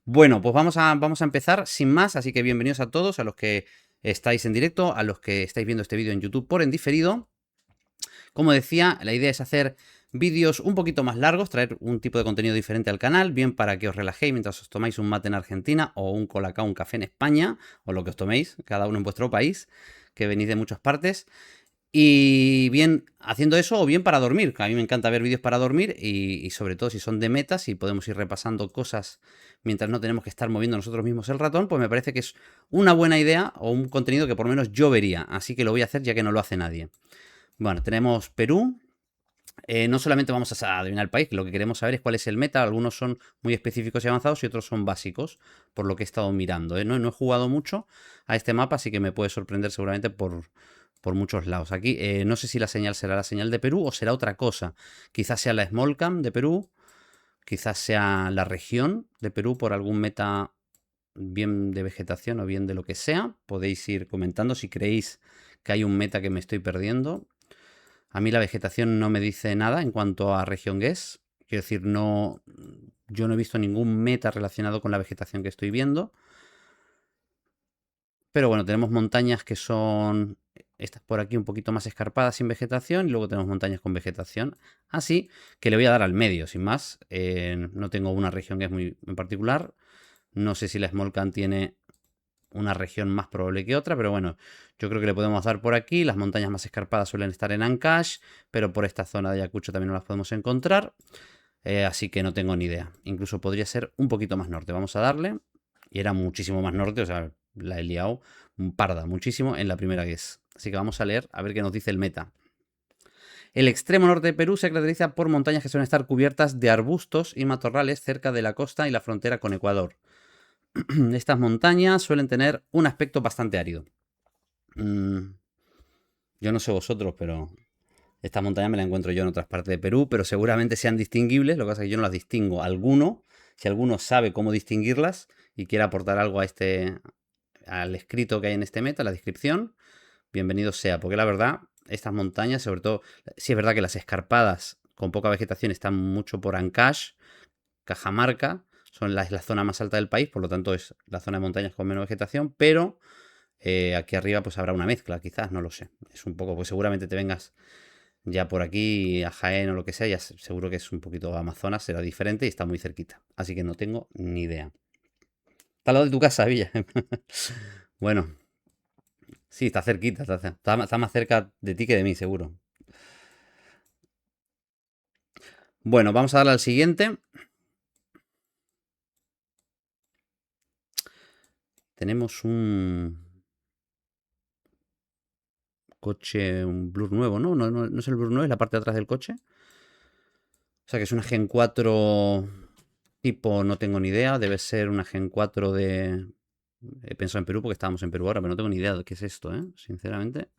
Bueno, pues vamos a empezar sin más, así que bienvenidos a todos, a los que estáis en directo, a los que estáis viendo este vídeo en YouTube por en diferido. Como decía, la idea es hacer vídeos un poquito más largos, traer un tipo de contenido diferente al canal, bien para que os relajéis mientras os tomáis un mate en Argentina o un colacao, un café en España, o lo que os toméis, cada uno en vuestro país, que venís de muchas partes. Y bien haciendo eso o bien para dormir, que a mí me encanta ver vídeos para dormir y sobre todo si son de metas y podemos ir repasando cosas mientras no tenemos que estar moviendo nosotros mismos el ratón, pues me parece que es una buena idea o un contenido que por lo menos yo vería, así que lo voy a hacer ya que no lo hace nadie. Bueno, tenemos Perú. No solamente vamos a adivinar el país, lo que queremos saber es cuál es el meta. Algunos son muy específicos y avanzados y otros son básicos, por lo que he estado mirando. No he jugado mucho a este mapa, así que me puede sorprender seguramente por muchos lados. Aquí no sé si la señal será la señal de Perú o será otra cosa. Quizás sea la Small Cam de Perú, quizás sea la región de Perú por algún meta bien de vegetación o bien de lo que sea. Podéis ir comentando si creéis que hay un meta que me estoy perdiendo. A mí la vegetación no me dice nada en cuanto a región GES. Quiero decir, no, yo no he visto ningún meta relacionado con la vegetación que estoy viendo. Pero bueno, tenemos montañas que son estas por aquí un poquito más escarpadas sin vegetación y luego tenemos montañas con vegetación. Así que le voy a dar al medio, sin más. No tengo una región que es muy en particular. No sé si la Smolcan tiene una región más probable que otra, pero bueno, yo creo que le podemos dar por aquí. Las montañas más escarpadas suelen estar en Ancash, pero por esta zona de Ayacucho también no las podemos encontrar. Así que no tengo ni idea. Incluso podría ser un poquito más norte. Vamos a darle. Y era muchísimo más norte, o sea, la he liado parda, muchísimo en la primera guess. Así que vamos a leer a ver qué nos dice el meta. El extremo norte de Perú se caracteriza por montañas que suelen estar cubiertas de arbustos y matorrales cerca de la costa y la frontera con Ecuador. Estas montañas suelen tener un aspecto bastante árido. Yo no sé vosotros, pero esta montaña me la encuentro yo en otras partes de Perú, pero seguramente sean distinguibles. Lo que pasa es que yo no las distingo. Si alguno sabe cómo distinguirlas y quiere aportar algo a al escrito que hay en este meta, la descripción, bienvenido sea. Porque la verdad, estas montañas, sobre todo, sí es verdad que las escarpadas con poca vegetación están mucho por Ancash, Cajamarca, es la zona más alta del país, por lo tanto es la zona de montañas con menos vegetación, pero aquí arriba pues habrá una mezcla, quizás, no lo sé. Es un poco, pues seguramente te vengas ya por aquí a Jaén o lo que sea, ya seguro que es un poquito Amazonas, será diferente y está muy cerquita. Así que no tengo ni idea. Está al lado de tu casa, Villa. Bueno, sí, está cerquita, está más cerca de ti que de mí, seguro. Bueno, vamos a darle al siguiente. Tenemos un coche, un Blur nuevo, ¿no? No es el Blur nuevo, es la parte de atrás del coche. O sea que es una Gen 4 tipo, no tengo ni idea. Debe ser una Gen 4 de... He pensado en Perú porque estábamos en Perú ahora, pero no tengo ni idea de qué es esto, ¿eh? Sinceramente.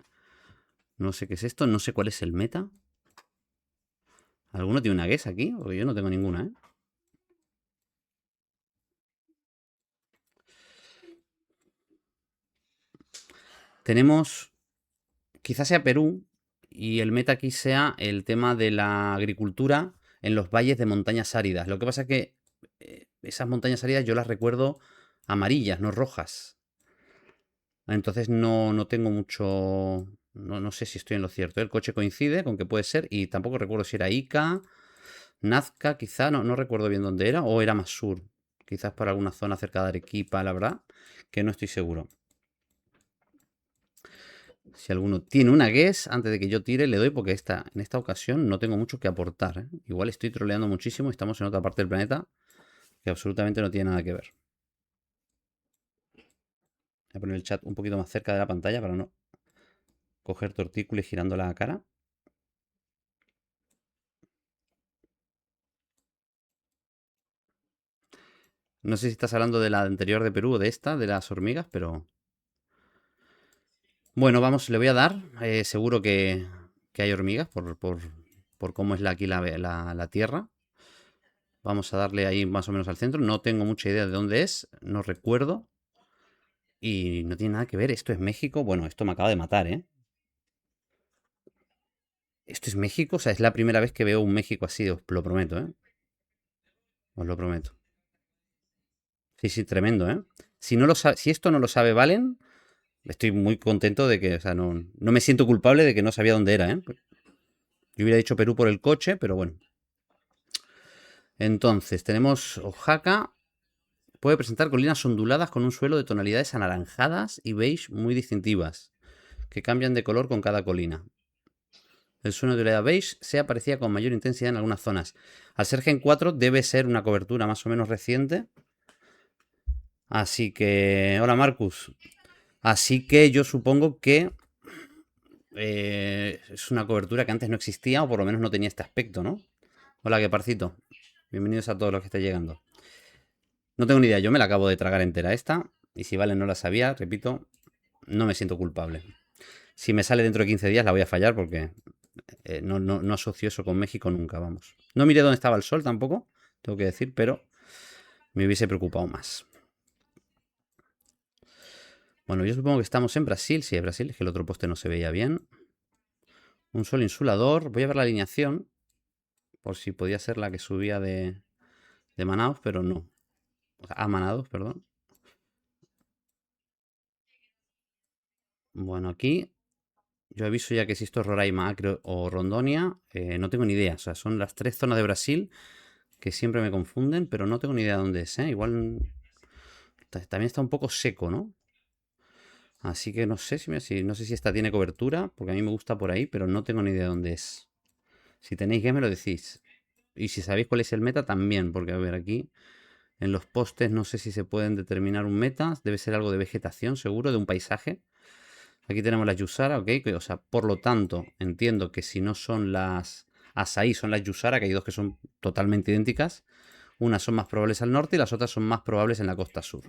No sé qué es esto, no sé cuál es el meta. ¿Alguno tiene una guess aquí? Porque yo no tengo ninguna, ¿eh? Tenemos... Quizás sea Perú y el meta aquí sea el tema de la agricultura en los valles de montañas áridas. Lo que pasa es que esas montañas áridas yo las recuerdo amarillas, no rojas. Entonces no tengo mucho... No sé si estoy en lo cierto. El coche coincide con que puede ser y tampoco recuerdo si era Ica, Nazca, quizá, no recuerdo bien dónde era, o era más sur. Quizás por alguna zona cerca de Arequipa, la verdad, que no estoy seguro. Si alguno tiene una guess, antes de que yo tire, le doy porque en esta ocasión no tengo mucho que aportar, ¿eh? Igual estoy troleando muchísimo y estamos en otra parte del planeta que absolutamente no tiene nada que ver. Voy a poner el chat un poquito más cerca de la pantalla para no coger tortícolis girando la cara. No sé si estás hablando de la anterior de Perú o de esta, de las hormigas, pero... Bueno, vamos, le voy a dar. Seguro que hay hormigas por cómo es aquí la tierra. Vamos a darle ahí más o menos al centro. No tengo mucha idea de dónde es, no recuerdo. Y no tiene nada que ver. Esto es México. Bueno, esto me acaba de matar, ¿eh? Esto es México. O sea, es la primera vez que veo un México así, os lo prometo, ¿eh? Os lo prometo. Sí, sí, tremendo, ¿eh? Si esto no lo sabe Valen, estoy muy contento de que, o sea, no me siento culpable de que no sabía dónde era, ¿eh? Yo hubiera dicho Perú por el coche, pero bueno. Entonces, tenemos Oaxaca. Puede presentar colinas onduladas con un suelo de tonalidades anaranjadas y beige muy distintivas, que cambian de color con cada colina. El suelo de tonalidad beige se aparecía con mayor intensidad en algunas zonas. Al ser Gen 4 debe ser una cobertura más o menos reciente. Así que, hola Marcus. Así que yo supongo que es una cobertura que antes no existía o por lo menos no tenía este aspecto, ¿no? Hola, qué parcito. Bienvenidos a todos los que estén llegando. No tengo ni idea, yo me la acabo de tragar entera esta. Y si Vale no la sabía, repito, no me siento culpable. Si me sale dentro de 15 días la voy a fallar porque no asocio eso con México nunca, vamos. No miré dónde estaba el sol tampoco, tengo que decir, pero me hubiese preocupado más. Bueno, yo supongo que estamos en Brasil. Sí, es Brasil, es que el otro poste no se veía bien. Un sol insulador. Voy a ver la alineación. Por si podía ser la que subía de Manaus, pero no. O sea, a Manaus, perdón. Bueno, aquí yo aviso ya que si esto es Roraima, Acre o Rondonia, no tengo ni idea. O sea, son las tres zonas de Brasil que siempre me confunden, pero no tengo ni idea de dónde es, ¿eh? Igual también está un poco seco, ¿no? Así que no sé no sé si esta tiene cobertura, porque a mí me gusta por ahí, pero no tengo ni idea de dónde es. Si tenéis que me lo decís. Y si sabéis cuál es el meta, también, porque a ver, aquí en los postes no sé si se pueden determinar un meta. Debe ser algo de vegetación, seguro, de un paisaje. Aquí tenemos las Yusara, ok. O sea, por lo tanto, entiendo que si no son las Asaí, son las Yusara, que hay dos que son totalmente idénticas. Unas son más probables al norte y las otras son más probables en la costa sur.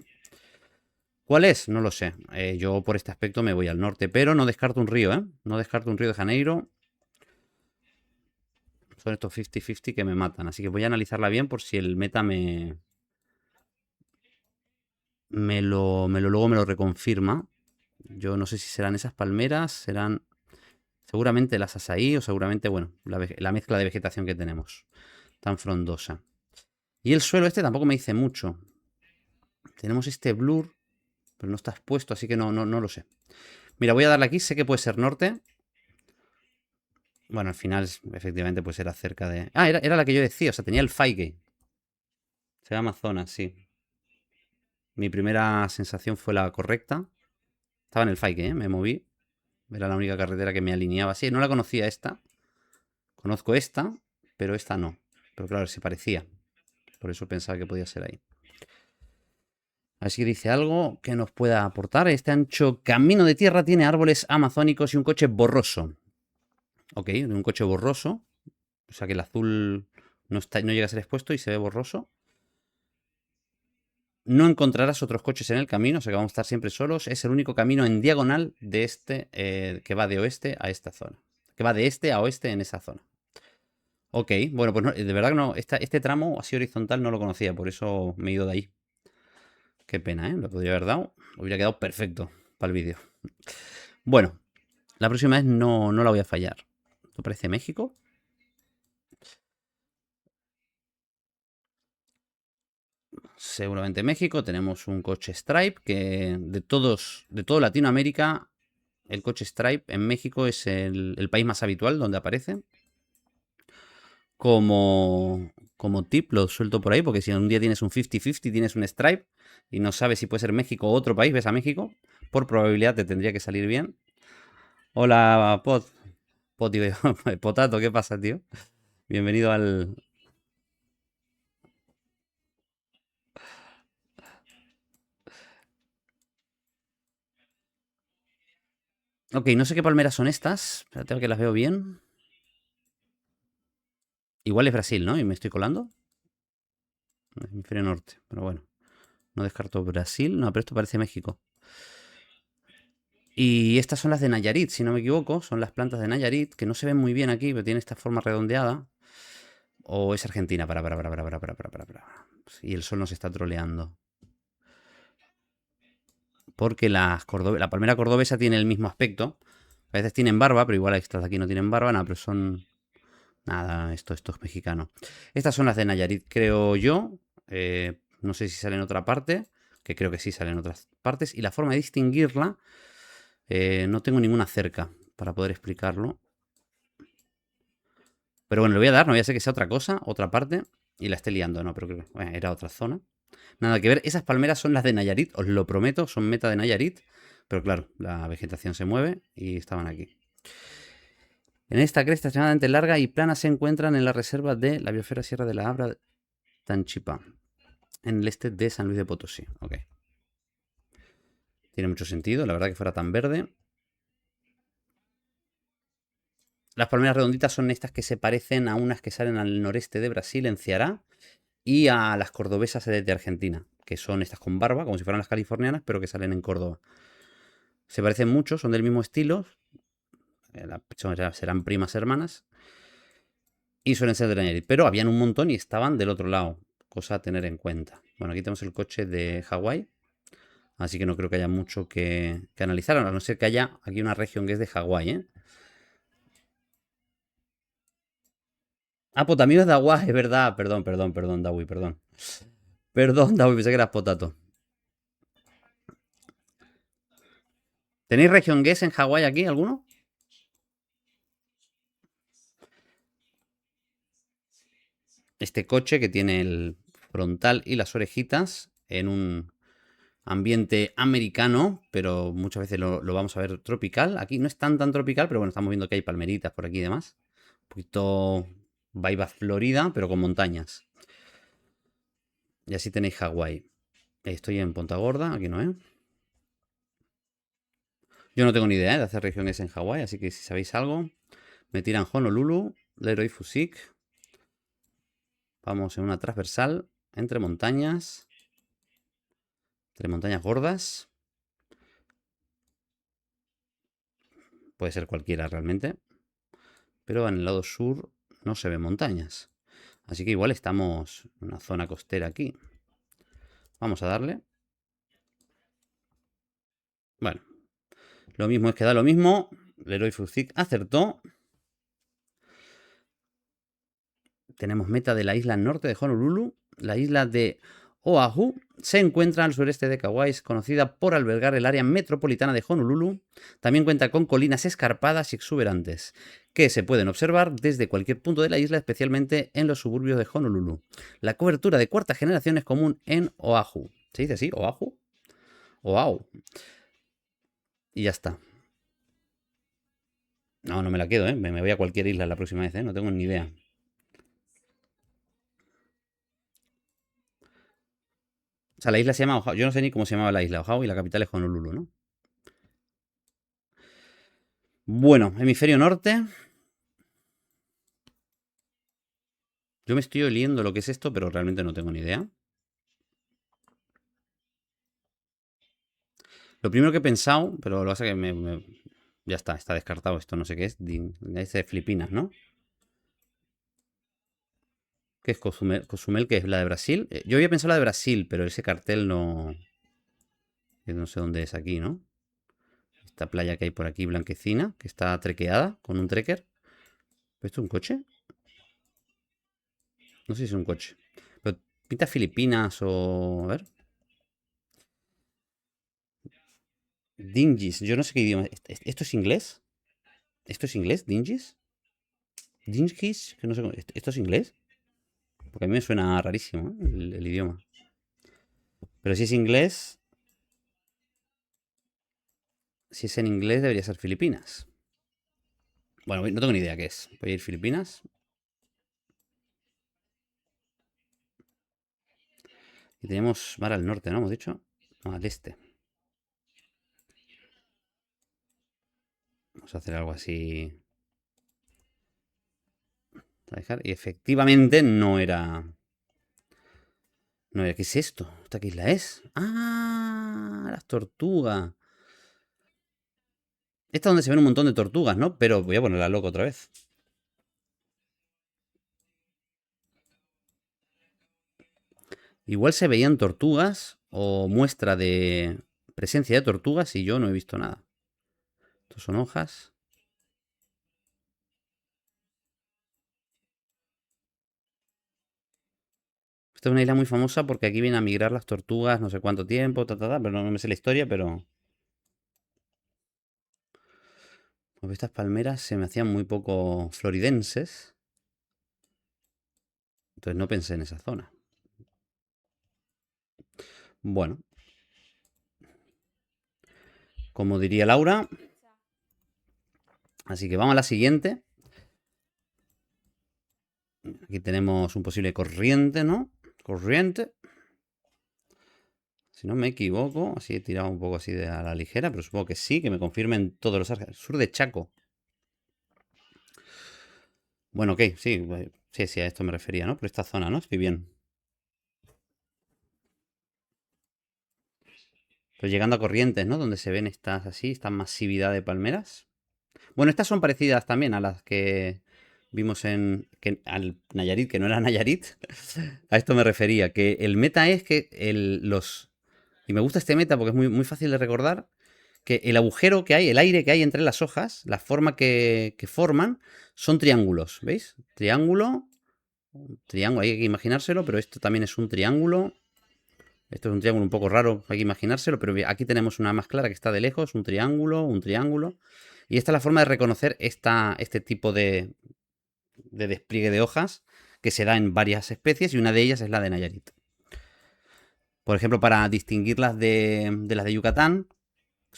¿Cuál es? No lo sé. Yo por este aspecto me voy al norte, pero no descarto un río, ¿eh? No descarto un Río de Janeiro. Son estos 50-50 que me matan. Así que voy a analizarla bien por si el meta luego me lo reconfirma. Yo no sé si serán esas palmeras, serán seguramente las azaí o seguramente, bueno, la mezcla de vegetación que tenemos. Tan frondosa. Y el suelo este tampoco me dice mucho. Tenemos este blur, pero no está expuesto, así que no lo sé. Mira, voy a darle aquí, sé que puede ser norte. Bueno, al final, efectivamente, pues era cerca de... Ah, era la que yo decía, o sea, tenía el Faike. Se llama Amazonas, sí. Mi primera sensación fue la correcta. Estaba en el Faike, ¿eh? Me moví. Era la única carretera que me alineaba. Sí, no la conocía esta. Conozco esta, pero esta no. Pero claro, se parecía. Por eso pensaba que podía ser ahí. Así que dice algo que nos pueda aportar. Este ancho camino de tierra tiene árboles amazónicos y un coche borroso. Ok, un coche borroso. O sea que el azul no llega a ser expuesto y se ve borroso. No encontrarás otros coches en el camino, o sea que vamos a estar siempre solos. Es el único camino en diagonal de este que va de oeste a esta zona. Que va de este a oeste en esa zona. Ok, bueno, pues de verdad que no. Este tramo así horizontal no lo conocía, por eso me he ido de ahí. Qué pena, ¿eh? Lo podría haber dado. Hubiera quedado perfecto para el vídeo. Bueno, la próxima vez no la voy a fallar. ¿Te parece México? Seguramente México. Tenemos un coche Stripe que de todo Latinoamérica, el coche Stripe en México es el país más habitual donde aparece. Como tip, lo suelto por ahí, porque si un día tienes un 50-50, tienes un Stripe y no sabes si puede ser México o otro país, ves a México, por probabilidad te tendría que salir bien. Hola, tío, Potato, ¿qué pasa, tío? Bienvenido al... Ok, no sé qué palmeras son estas. Espérate que las veo bien. Igual es Brasil, ¿no? Y me estoy colando. Hemisferio norte, pero bueno. No descarto Brasil. No, pero esto parece México. Y estas son las de Nayarit, si no me equivoco. Son las plantas de Nayarit, que no se ven muy bien aquí, pero tienen esta forma redondeada. O es Argentina, para. Y el sol nos está troleando. Porque la palmera cordobesa tiene el mismo aspecto. A veces tienen barba, pero igual estas de aquí no tienen barba, nada, pero son... Nada, esto es mexicano. Estas son las de Nayarit, creo yo. No sé si sale en otra parte, que creo que sí sale en otras partes. Y la forma de distinguirla, no tengo ninguna cerca para poder explicarlo. Pero bueno, le voy a dar, no voy a hacer que sea otra cosa, otra parte, y la esté liando, no, pero creo que bueno, era otra zona. Nada que ver, esas palmeras son las de Nayarit, os lo prometo, son meta de Nayarit, pero claro, la vegetación se mueve y estaban aquí. En esta cresta extremadamente larga y plana se encuentran en la reserva de la biosfera Sierra de la Abra Tanchipa, en el este de San Luis de Potosí. Ok. Tiene mucho sentido, la verdad que fuera tan verde. Las palmeras redonditas son estas que se parecen a unas que salen al noreste de Brasil, en Ceará, y a las cordobesas de Argentina, que son estas con barba, como si fueran las californianas, pero que salen en Córdoba. Se parecen mucho, son del mismo estilo, serán primas hermanas, y suelen ser de Nayarit, pero habían un montón y estaban del otro lado, cosa a tener en cuenta. Bueno, aquí tenemos el coche de Hawái, así que no creo que haya mucho que analizar, a no ser que haya aquí una región que es de Hawái, ¿eh? Ah, pues también es de Hawái, es verdad. Perdón, Dawi, perdón. Perdón, Dawi, pensé que eras potato. ¿Tenéis región guess en Hawái aquí, alguno? Este coche que tiene el frontal y las orejitas en un ambiente americano, pero muchas veces lo vamos a ver tropical. Aquí no es tan tropical, pero bueno, estamos viendo que hay palmeritas por aquí y demás. Un poquito vibe Florida, pero con montañas. Y así tenéis Hawái. Estoy en Punta Gorda, aquí no, ¿eh? Yo no tengo ni idea de hacer regiones en Hawái, así que si sabéis algo, me tiran Honolulu, Leroy Fusik. Vamos en una transversal entre montañas gordas. Puede ser cualquiera realmente. Pero en el lado sur no se ven montañas. Así que igual estamos en una zona costera aquí. Vamos a darle. Bueno, lo mismo es que da lo mismo. Leroy Fusik acertó. Tenemos meta de la isla norte de Honolulu. La isla de Oahu se encuentra al sureste de Kauai, conocida por albergar el área metropolitana de Honolulu. También cuenta con colinas escarpadas y exuberantes, que se pueden observar desde cualquier punto de la isla, especialmente en los suburbios de Honolulu. La cobertura de cuarta generación es común en Oahu. ¿Se dice así? ¿Oahu? Oahu. Y ya está. No, no me la quedo, ¿eh? Me voy a cualquier isla la próxima vez, ¿eh? No tengo ni idea. O sea, la isla se llama Oahu. Yo no sé ni cómo se llamaba la isla. Oahu y la capital es Honolulu, ¿no? Bueno, hemisferio norte. Yo me estoy oliendo lo que es esto, pero realmente no tengo ni idea. Lo primero que he pensado, pero lo que pasa es que ya está descartado esto, no sé qué es. Es de Filipinas, ¿no? ¿Qué es Cozumel? ¿Cozumel que es la de Brasil? Yo había pensado la de Brasil, pero ese cartel no... No sé dónde es aquí, ¿no? Esta playa que hay por aquí, blanquecina, que está trequeada con un trekker. ¿Esto es un coche? No sé si es un coche. Pero pinta Filipinas o... A ver. Dingis. Yo no sé qué idioma. ¿Esto es inglés? ¿Esto es inglés? ¿Dingis? ¿Dingis? Que no sé. ¿Esto es inglés? Porque a mí me suena rarísimo, ¿eh? El idioma. Pero si es inglés, si es en inglés debería ser Filipinas. Bueno, no tengo ni idea qué es. Voy a ir Filipinas. Y tenemos mar al norte, ¿no? Hemos dicho. No, al este. Vamos a hacer algo así. A dejar. Y efectivamente no era... No era... ¿Qué es esto? ¿Esta qué isla es? Ah, las tortugas. Esta es donde se ven un montón de tortugas, ¿no? Pero voy a ponerla loco otra vez. Igual se veían tortugas o muestra de presencia de tortugas y yo no he visto nada. Estos son hojas. Esta es una isla muy famosa porque aquí vienen a migrar las tortugas no sé cuánto tiempo, pero no me sé la historia, pero... Pues estas palmeras se me hacían muy poco floridenses. Entonces no pensé en esa zona. Bueno, como diría Laura. Así que vamos a la siguiente. Aquí tenemos un posible corriente, ¿no? Corriente. Si no me equivoco, así he tirado un poco así de a la ligera, pero supongo que sí, que me confirmen todos los árboles. Sur de Chaco. Bueno, ok, sí, sí, sí, a esto me refería, ¿no? Por esta zona, ¿no? Estoy bien. Pero llegando a Corrientes, ¿no? Donde se ven estas así, esta masividad de palmeras. Bueno, estas son parecidas también a las que vimos al Nayarit, que no era Nayarit. A esto me refería, que el meta es que y me gusta este meta porque es muy, muy fácil de recordar, que el agujero que hay, el aire que hay entre las hojas, la forma que forman, son triángulos, ¿veis? Triángulo, triángulo, hay que imaginárselo, pero esto también es un triángulo. Esto es un triángulo un poco raro, hay que imaginárselo, pero aquí tenemos una más clara que está de lejos, un triángulo, un triángulo. Y esta es la forma de reconocer este tipo de despliegue de hojas que se da en varias especies y una de ellas es la de Nayarit. Por ejemplo, para distinguirlas de las de Yucatán,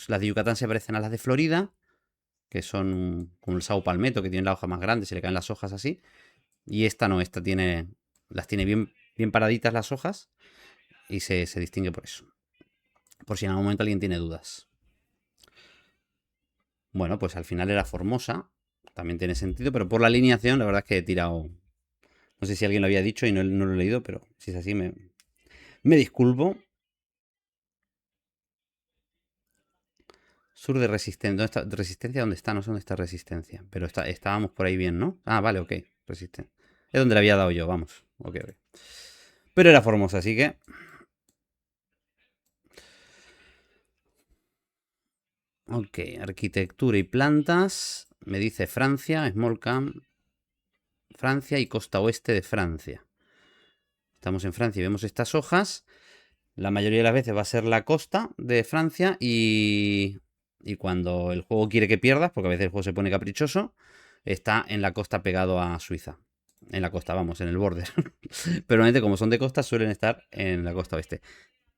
las de Yucatán se parecen a las de Florida, que son como el Sao Palmetto, que tiene la hoja más grande, se le caen las hojas así. Y esta no, las tiene bien, bien paraditas las hojas y se distingue por eso. Por si en algún momento alguien tiene dudas. Bueno, pues al final era Formosa, también tiene sentido, pero por la alineación la verdad es que he tirado... No sé si alguien lo había dicho y no lo he leído, pero si es así me disculpo. Sur de Resistencia. ¿Dónde está? ¿Resistencia dónde está? No sé dónde está Resistencia. Pero estábamos por ahí bien, ¿no? Ah, vale, ok. Resistencia. Es donde le había dado yo, vamos. Ok, ok. Pero era Formosa, así que... Ok, arquitectura y plantas. Me dice Francia, Small Camp. Francia y costa oeste de Francia. Estamos en Francia y vemos estas hojas. La mayoría de las veces va a ser la costa de Francia y cuando el juego quiere que pierdas, porque a veces el juego se pone caprichoso, está en la costa pegado a Suiza. En la costa, vamos, en el border. Pero normalmente como son de costa suelen estar en la costa oeste.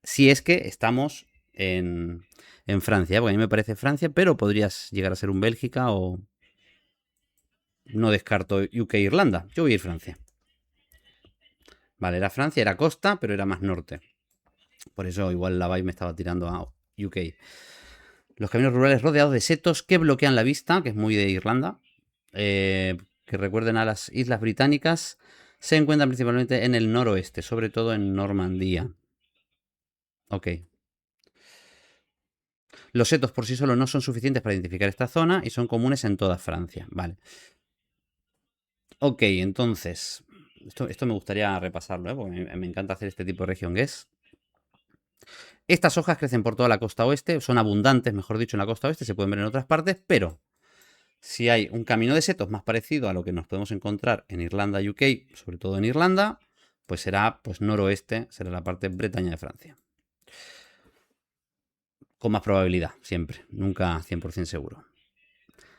Si es que estamos en Francia, porque a mí me parece Francia, pero podrías llegar a ser un Bélgica o... No descarto UK e Irlanda. Yo voy a ir Francia. Vale, era Francia, era costa, pero era más norte. Por eso igual la vibe me estaba tirando a UK. Los caminos rurales rodeados de setos que bloquean la vista, que es muy de Irlanda, que recuerden a las islas británicas, se encuentran principalmente en el noroeste, sobre todo en Normandía. Ok. Los setos por sí solos no son suficientes para identificar esta zona y son comunes en toda Francia. Vale. Ok, entonces, esto me gustaría repasarlo, ¿eh? Porque me encanta hacer este tipo de región guess. Estas hojas crecen por toda la costa oeste, son abundantes, mejor dicho, en la costa oeste, se pueden ver en otras partes, pero si hay un camino de setos más parecido a lo que nos podemos encontrar en Irlanda, UK, sobre todo en Irlanda, pues será pues noroeste, será la parte Bretaña de Francia. Con más probabilidad, siempre, nunca 100% seguro.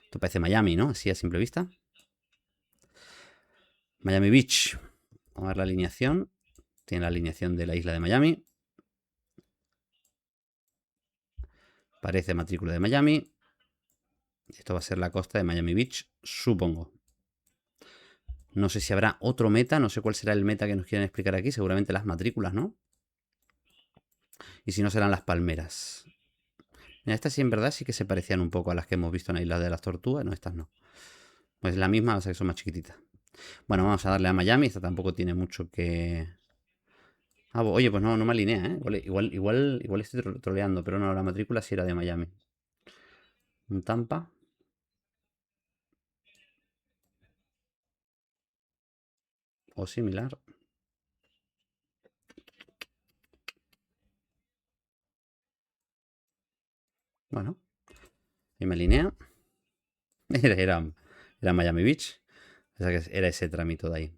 Esto parece Miami, ¿no? Así a simple vista. Miami Beach. Vamos a ver la alineación. Tiene la alineación de la isla de Miami. Parece matrícula de Miami. Esto va a ser la costa de Miami Beach, supongo. No sé si habrá otro meta, no sé cuál será el meta que nos quieren explicar aquí, seguramente las matrículas, ¿no? Y si no serán las palmeras. Mira, estas sí en verdad sí que se parecían un poco a las que hemos visto en la isla de las tortugas, no, estas no. Pues la misma, o sea que son más chiquititas. Bueno, vamos a darle a Miami, esta tampoco tiene mucho que... Ah, oye, pues no me alinea, ¿eh? Igual estoy troleando, pero no, la matrícula sí era de Miami. Un Tampa. O similar. Bueno, y me alinea. Era Miami Beach. O sea que era ese trámite de ahí.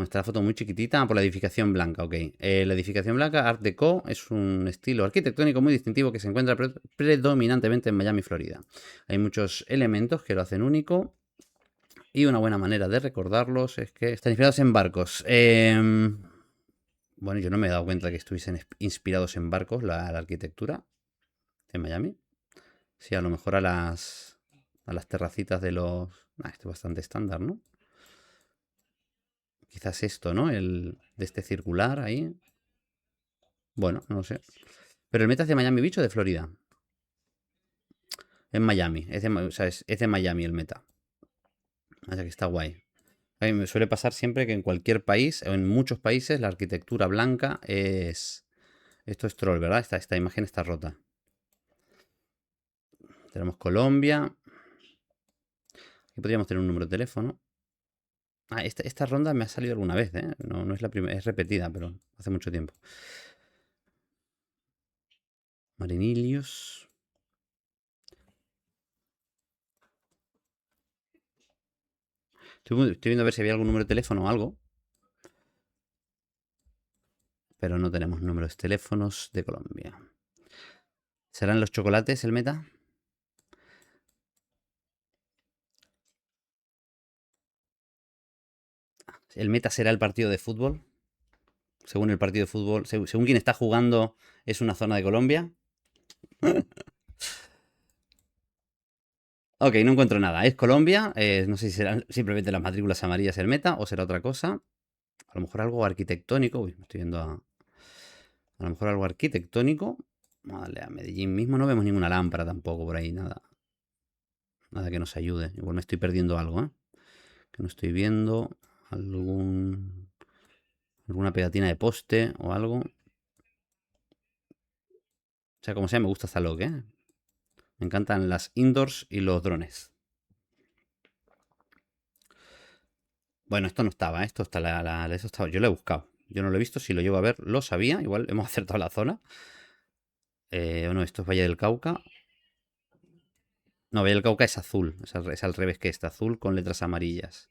Está la foto muy chiquitita por la edificación blanca, ok. La edificación blanca, Art Deco, es un estilo arquitectónico muy distintivo que se encuentra predominantemente en Miami, Florida. Hay muchos elementos que lo hacen único y una buena manera de recordarlos es que están inspirados en barcos. Bueno, yo no me he dado cuenta de que estuviesen inspirados en barcos la arquitectura en Miami. Sí, a lo mejor a las terracitas de los... esto es bastante estándar, ¿no? Quizás esto, ¿no? El de este circular ahí. Bueno, no lo sé. Pero el meta es de Miami Beach o de Florida. Es Miami. O sea, es de Miami el meta. O sea que está guay. A mí me suele pasar siempre que en cualquier país, o en muchos países, la arquitectura blanca es... Esto es troll, ¿verdad? Esta imagen está rota. Tenemos Colombia. Aquí podríamos tener un número de teléfono. Esta ronda me ha salido alguna vez, ¿eh? No es la primera, es repetida, pero hace mucho tiempo. Marinilius. Estoy viendo a ver si había algún número de teléfono o algo. Pero no tenemos números de teléfonos de Colombia. ¿Serán los chocolates el meta? ¿El meta será el partido de fútbol? Según el partido de fútbol, según quien está jugando, es una zona de Colombia. Ok, no encuentro nada. Es Colombia. No sé si serán simplemente las matrículas amarillas el meta o será otra cosa. A lo mejor algo arquitectónico. Uy, me estoy viendo a lo mejor algo arquitectónico. Vamos a darle a Medellín mismo. No vemos ninguna lámpara tampoco por ahí. Nada. Nada que nos ayude. Igual me estoy perdiendo algo, ¿eh? Que no estoy viendo. Alguna pegatina de poste o algo. O sea, como sea, me gusta Zalok, ¿eh? Me encantan las indoors y los drones. Bueno, esto no estaba, ¿eh? Esto está eso estaba. Yo lo he buscado. Yo no lo he visto. Si lo llevo a ver, lo sabía. Igual hemos acertado la zona. No, esto es Valle del Cauca. No, Valle del Cauca es azul. Es al revés que este. Azul con letras amarillas.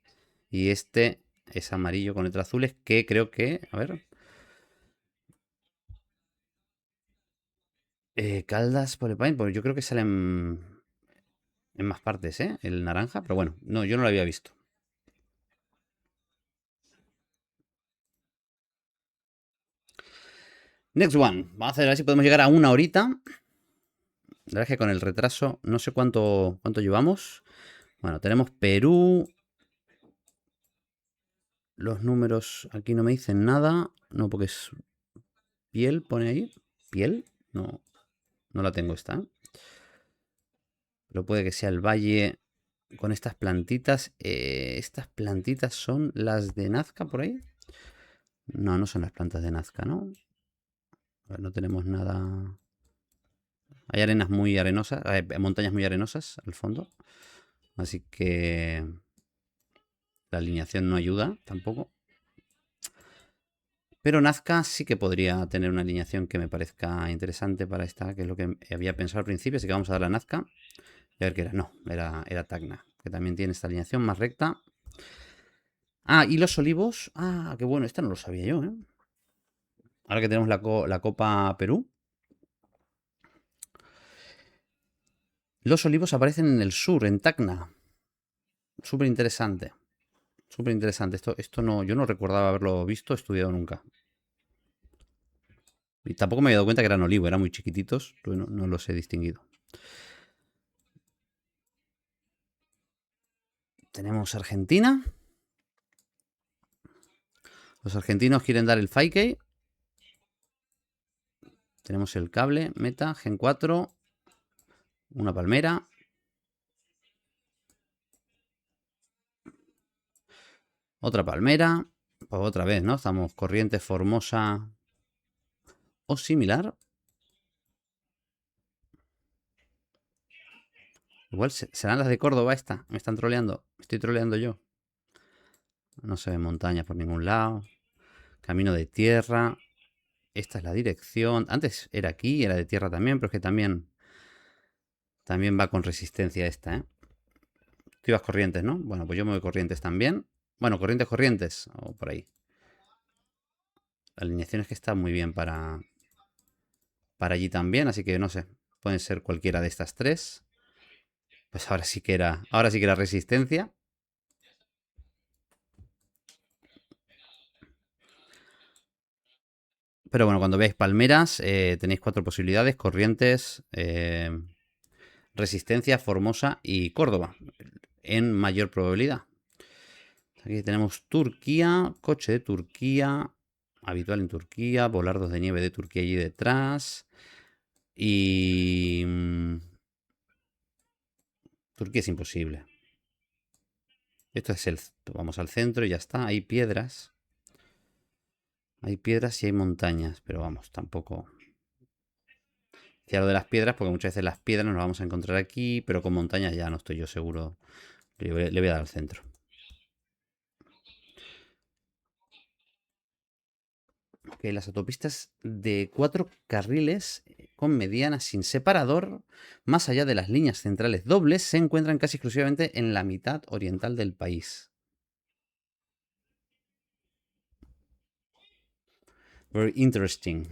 Y este es amarillo con letras azules. Que creo que. A ver. Caldas por el Pain. Pues yo creo que salen en más partes, ¿eh? El naranja. Pero bueno, no, yo no lo había visto. Next one. Vamos a ver si podemos llegar a una horita. La verdad es que con el retraso no sé cuánto llevamos. Bueno, tenemos Perú. Los números aquí no me dicen nada. No, porque es piel, pone ahí. ¿Piel? No, no la tengo esta. Pero puede que sea el valle con estas plantitas. Estas plantitas son las de Nazca por ahí. No, no son las plantas de Nazca, ¿no? A ver, no tenemos nada. Hay arenas muy arenosas, montañas muy arenosas al fondo. Así que la alineación no ayuda tampoco. Pero Nazca sí que podría tener una alineación que me parezca interesante para esta, que es lo que había pensado al principio. Así que vamos a darle a Nazca. Y a ver qué era. No, era Tacna, que también tiene esta alineación más recta. Y los olivos. Qué bueno, esta no lo sabía yo, ¿eh? Ahora que tenemos la Copa Perú. Los olivos aparecen en el sur, en Tacna. Súper interesante. Súper interesante. Esto no, yo no recordaba haberlo visto, estudiado nunca. Y tampoco me había dado cuenta que eran olivos, eran muy chiquititos. No los he distinguido. Tenemos Argentina. Los argentinos quieren dar el Faikei. Tenemos el cable, meta, Gen 4. Una palmera. Otra palmera. Pues otra vez, ¿no? Estamos corriente Formosa o similar. Igual serán las de Córdoba esta. Me están troleando. Me estoy troleando yo. No se ven montañas por ningún lado. Camino de tierra. Esta es la dirección. Antes era aquí, era de tierra también, pero es que también va con resistencia esta, ¿eh? Tú ibas corrientes, ¿no? Bueno, pues yo me voy corrientes también. Bueno, corrientes, o por ahí. alineación es que está muy bien para allí también, así que no sé. Pueden ser cualquiera de estas tres. Pues ahora sí que era resistencia. Pero bueno, cuando veáis palmeras, tenéis 4 posibilidades: Corrientes, Resistencia, Formosa y Córdoba, en mayor probabilidad. Aquí tenemos Turquía, coche de Turquía, habitual en Turquía, volardos de nieve de Turquía allí detrás. Y... Turquía es imposible. Esto es el... Vamos al centro y ya está. Hay piedras. Hay piedras y hay montañas, pero vamos, tampoco... Decía lo de las piedras, porque muchas veces las piedras nos las vamos a encontrar aquí, pero con montañas ya no estoy yo seguro. Le voy a dar al centro. Ok, las autopistas de 4 carriles con mediana sin separador, más allá de las líneas centrales dobles, se encuentran casi exclusivamente en la mitad oriental del país. Very interesting.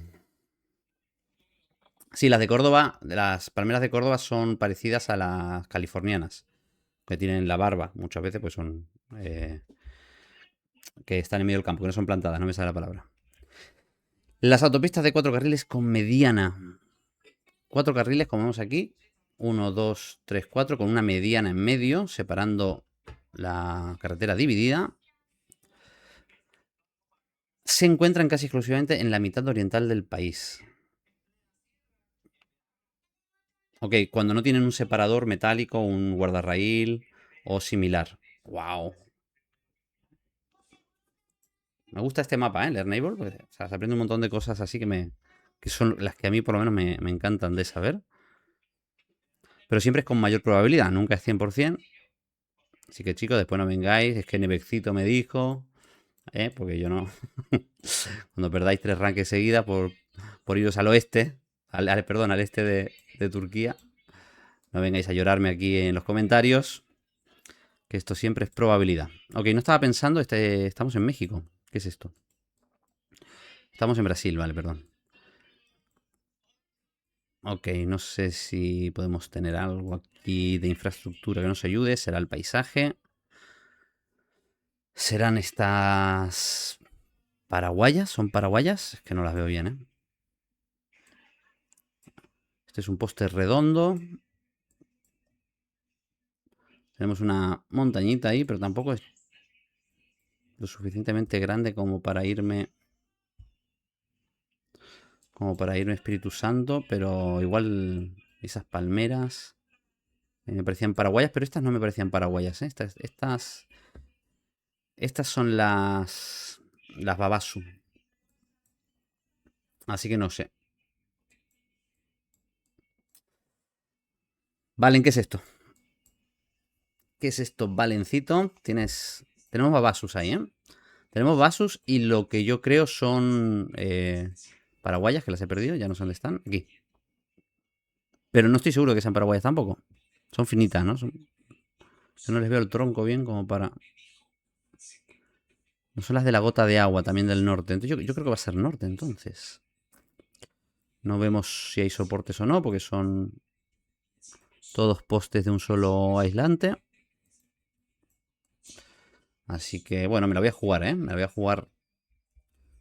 Sí, las de Córdoba, las palmeras de Córdoba son parecidas a las californianas, que tienen la barba. Muchas veces pues son... que están en medio del campo, que no son plantadas, no me sale la palabra. Las autopistas de 4 carriles con mediana. 4 carriles, como vemos aquí. 1, 2, 3, 4, con una mediana en medio, separando la carretera dividida. Se encuentran casi exclusivamente en la mitad oriental del país. Ok, cuando no tienen un separador metálico, un guardarraíl o similar. ¡Wow! Me gusta este mapa, ¿eh? Leer Neighbor. Pues, o sea, se aprende un montón de cosas así que son las que a mí por lo menos me encantan de saber. Pero siempre es con mayor probabilidad, nunca es 100%. Así que chicos, después no vengáis, es que Nevexito me dijo, porque yo no... Cuando perdáis 3 ranques seguidas por iros al oeste, perdón, al este de Turquía, no vengáis a llorarme aquí en los comentarios, que esto siempre es probabilidad. Ok, no estaba pensando, estamos en México. ¿Qué es esto? Estamos en Brasil, vale, perdón. Ok, no sé si podemos tener algo aquí de infraestructura que nos ayude. Será el paisaje. ¿Serán estas paraguayas? ¿Son paraguayas? Es que no las veo bien, ¿eh? Este es un poste redondo. Tenemos una montañita ahí, pero tampoco es lo suficientemente grande como para irme... Como para irme Espíritu Santo, pero igual esas palmeras me parecían paraguayas, pero estas no me parecían paraguayas, ¿eh? Estas son las Babasu. Así que no sé. Valen, ¿qué es esto? ¿Qué es esto, Valencito? Tenemos Babasus ahí, ¿eh? Tenemos Babasus y lo que yo creo son paraguayas, que las he perdido, ya no sé dónde están. Aquí. Pero no estoy seguro que sean paraguayas tampoco. Son finitas, ¿no? Yo no les veo el tronco bien como para... No son las de la gota de agua, también del norte. Entonces yo creo que va a ser norte, entonces. No vemos si hay soportes o no, porque son todos postes de un solo aislante. Así que, bueno, me la voy a jugar, ¿eh? Me la voy a jugar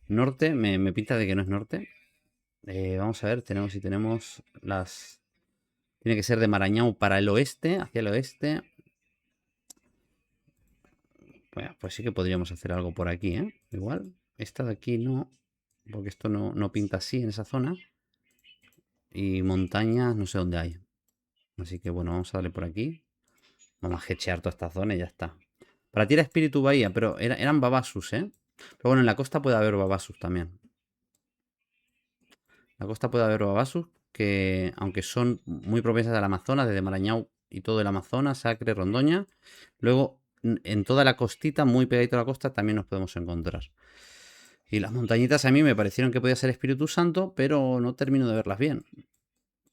norte. Me pinta de que no es norte. Vamos a ver, si tenemos las... Tiene que ser de Marañón para el oeste, hacia el oeste. Bueno, pues sí que podríamos hacer algo por aquí, ¿eh? Igual, esta de aquí no, porque esto no pinta así en esa zona. Y montañas, no sé dónde hay. Así que bueno, vamos a darle por aquí. Vamos a hechear toda esta zona y ya está. Para ti era Espíritu Bahía, pero eran Babasus, ¿eh? Pero bueno, en la costa puede haber Babasus también. En la costa puede haber Babasus que, aunque son muy propensas al Amazonas, desde Marañón y todo el Amazonas, Acre, Rondoña, luego en toda la costita, muy pegadito a la costa, también nos podemos encontrar. Y las montañitas a mí me parecieron que podía ser Espíritu Santo, pero no termino de verlas bien.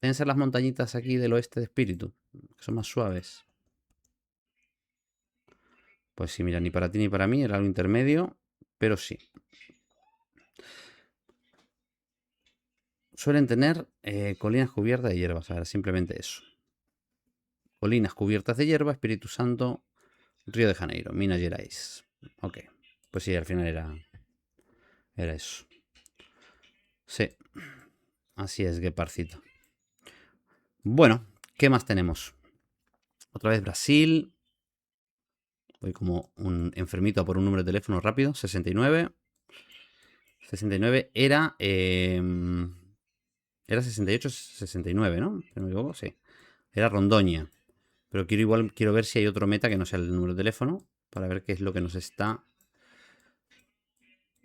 Deben ser las montañitas aquí del oeste de Espíritu, que son más suaves. Pues sí, mira, ni para ti ni para mí, era algo intermedio, pero sí. suelen tener colinas cubiertas de hierbas. A ver, simplemente eso. Colinas cubiertas de hierba, Espíritu Santo, Río de Janeiro, Minas Gerais. Ok, pues sí, al final era eso. Sí, así es, Gueparcito. Bueno, ¿qué más tenemos? Otra vez Brasil. Voy como un enfermito a por un número de teléfono rápido. 69. 69 era... era 68, 69, ¿no? Si no me equivoco, sí. Era Rondoña. Pero quiero ver si hay otro meta que no sea el número de teléfono. Para ver qué es lo que nos está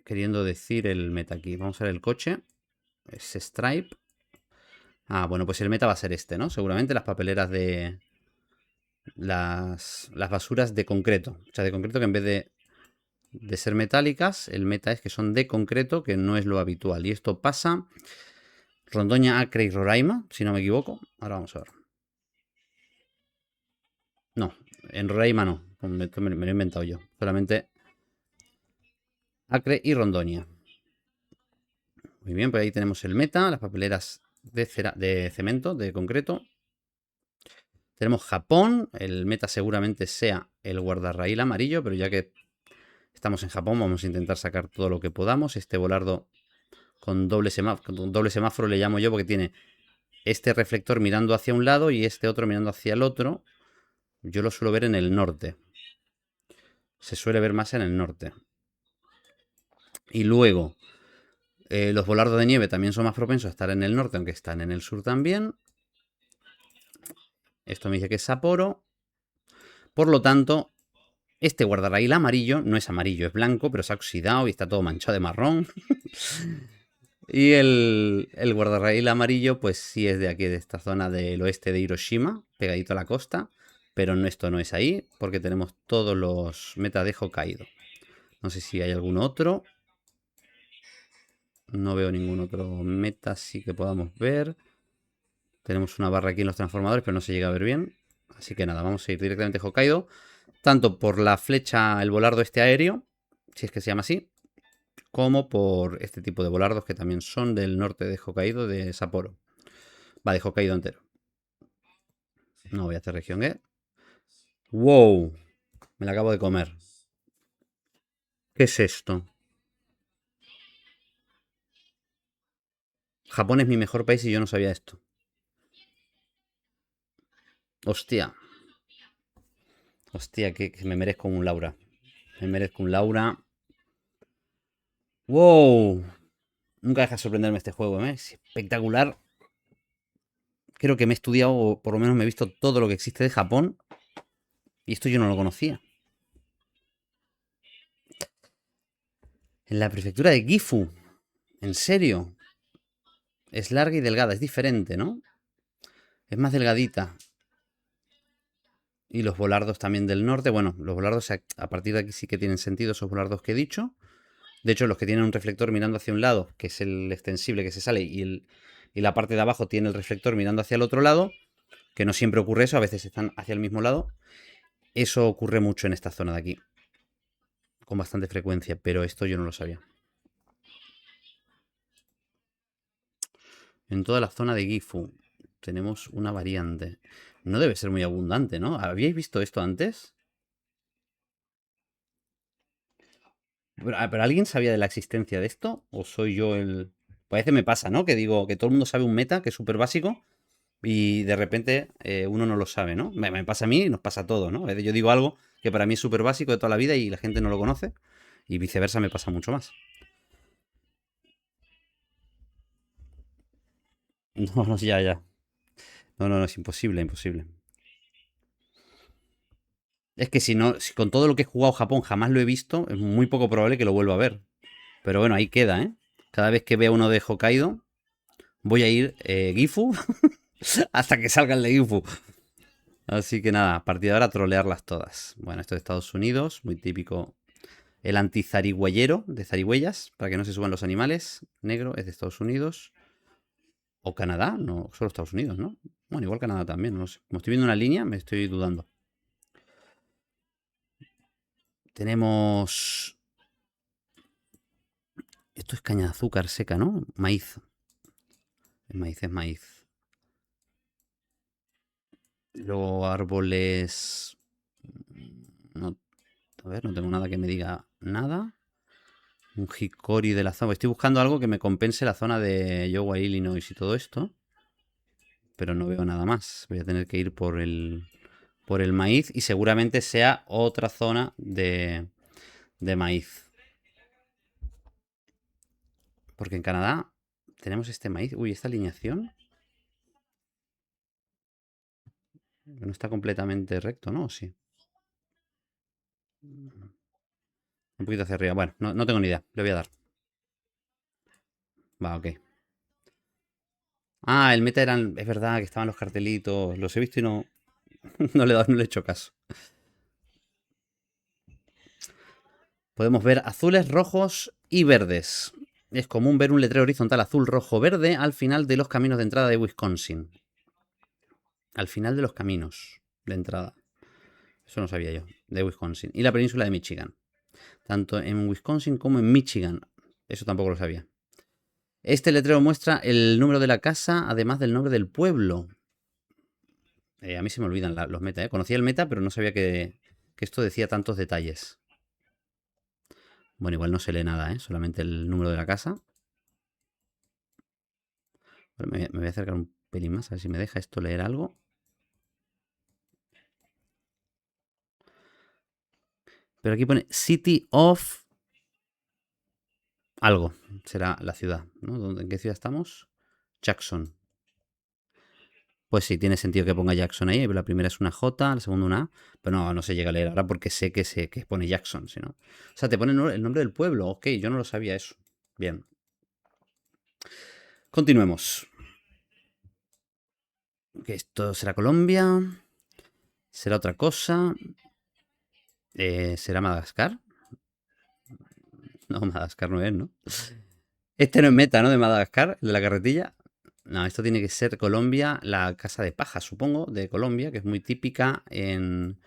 queriendo decir el meta aquí. Vamos a ver el coche. Es Stripe. Ah, bueno, pues el meta va a ser este, ¿no? Seguramente las papeleras de... Las basuras de concreto. O sea, de concreto que en vez de ser metálicas, el meta es que son de concreto, que no es lo habitual. Y esto pasa... Rondoña, Acre y Roraima, si no me equivoco. Ahora vamos a ver. No, en Roraima no. Me lo he inventado yo. Solamente Acre y Rondoña. Muy bien, pues ahí tenemos el meta, las papeleras de cemento, de concreto. Tenemos Japón, el meta seguramente sea el guardarraíl amarillo, pero ya que estamos en Japón vamos a intentar sacar todo lo que podamos. Este volardo con doble semáforo le llamo yo porque tiene este reflector mirando hacia un lado y este otro mirando hacia el otro. Yo lo suelo ver en el norte. Se suele ver más en el norte. Y luego, los volardos de nieve también son más propensos a estar en el norte, aunque están en el sur también. Esto me dice que es Sapporo. Por lo tanto, este guardarraíl amarillo no es amarillo, es blanco, pero se ha oxidado y está todo manchado de marrón. Y el guardarraíl amarillo, pues sí es de aquí, de esta zona del oeste de Hiroshima, pegadito a la costa. Pero esto no es ahí, porque tenemos todos los metas de Hokkaido. No sé si hay algún otro. No veo ningún otro meta así que podamos ver. Tenemos una barra aquí en los transformadores, pero no se llega a ver bien. Así que nada, vamos a ir directamente a Hokkaido. Tanto por la flecha, el volardo este aéreo, si es que se llama así, como por este tipo de volardos que también son del norte de Hokkaido, de Sapporo. Va, de Hokkaido entero. No voy a hacer región, ¿eh? ¡Wow! Me la acabo de comer. ¿Qué es esto? Japón es mi mejor país y yo no sabía esto. Hostia. Hostia, que me merezco un Laura. Me merezco un Laura. ¡Wow! Nunca deja de sorprenderme este juego, ¿eh? Es espectacular. Creo que me he estudiado, o por lo menos me he visto todo lo que existe de Japón. Y esto yo no lo conocía. En la prefectura de Gifu. ¿En serio? Es larga y delgada, es diferente, ¿no? Es más delgadita. Y los volardos también del norte. Bueno, los volardos a partir de aquí sí que tienen sentido, esos volardos que he dicho. De hecho, los que tienen un reflector mirando hacia un lado, que es el extensible que se sale, y la parte de abajo tiene el reflector mirando hacia el otro lado, que no siempre ocurre eso, a veces están hacia el mismo lado. Eso ocurre mucho en esta zona de aquí. Con bastante frecuencia, pero esto yo no lo sabía. En toda la zona de Gifu tenemos una variante. No debe ser muy abundante, ¿no? ¿Habíais visto esto antes? ¿Pero alguien sabía de la existencia de esto? ¿O soy yo el...? Parece me pasa, ¿no? Que digo que todo el mundo sabe un meta que es súper básico y de repente uno no lo sabe, ¿no? Me pasa a mí y nos pasa a todos, ¿no? Yo digo algo que para mí es súper básico de toda la vida y la gente no lo conoce y viceversa me pasa mucho más. No, no, ya, ya. No, no, no, es imposible, imposible. Es que si no, si con todo lo que he jugado Japón jamás lo he visto, es muy poco probable que lo vuelva a ver. Pero bueno, ahí queda, ¿eh? Cada vez que vea uno de Hokkaido, voy a ir Gifu hasta que salga el de Gifu. Así que nada, a partir de ahora trolearlas todas. Bueno, esto de Estados Unidos, muy típico. El antizarigüeyero de zarigüeyas, para que no se suban los animales. Negro es de Estados Unidos. O Canadá, no, solo Estados Unidos, ¿no? Bueno, igual Canadá también, no sé. Como estoy viendo una línea, me estoy dudando. Tenemos... Esto es caña de azúcar seca, ¿no? Maíz. El maíz es maíz. Luego árboles... No, a ver, no tengo nada que me diga nada. Un hickory de la zona. Estoy buscando algo que me compense la zona de Iowa, Illinois y todo esto. Pero no veo nada más. Voy a tener que ir por el maíz y seguramente sea otra zona de maíz. Porque en Canadá tenemos este maíz. Uy, esta alineación no está completamente recto, ¿no? Sí. Un poquito hacia arriba. Bueno, no tengo ni idea. Le voy a dar. Va, ok. Ah, el meta eran... Es verdad que estaban los cartelitos. Los he visto y no, no le he hecho caso. Podemos ver azules, rojos y verdes. Es común ver un letrero horizontal azul, rojo, verde al final de los caminos de entrada de Wisconsin. Al final de los caminos de entrada. Eso no sabía yo. De Wisconsin. Y la península de Michigan. Tanto en Wisconsin como en Michigan. Eso tampoco lo sabía. Este letrero muestra el número de la casa, además del nombre del pueblo. A mí se me olvidan los meta. Conocía el meta, pero no sabía que esto decía tantos detalles. Bueno, igual no se lee nada, solamente el número de la casa. Bueno, me voy a acercar un pelín más, a ver si me deja esto leer algo. Pero aquí pone City of... algo. Será la ciudad, ¿no? ¿En qué ciudad estamos? Jackson. Pues sí, tiene sentido que ponga Jackson ahí. La primera es una J, la segunda una A. Pero no se llega a leer ahora porque sé que pone Jackson, ¿sí, no? O sea, te pone el nombre del pueblo. Ok, yo no lo sabía eso. Bien. Continuemos. Que esto será Colombia. Será otra cosa. ¿Será Madagascar? No, Madagascar no es, ¿no? Este no es meta, ¿no? De Madagascar, el de la carretilla. No, esto tiene que ser Colombia, la casa de paja, supongo, de Colombia, que es muy típica en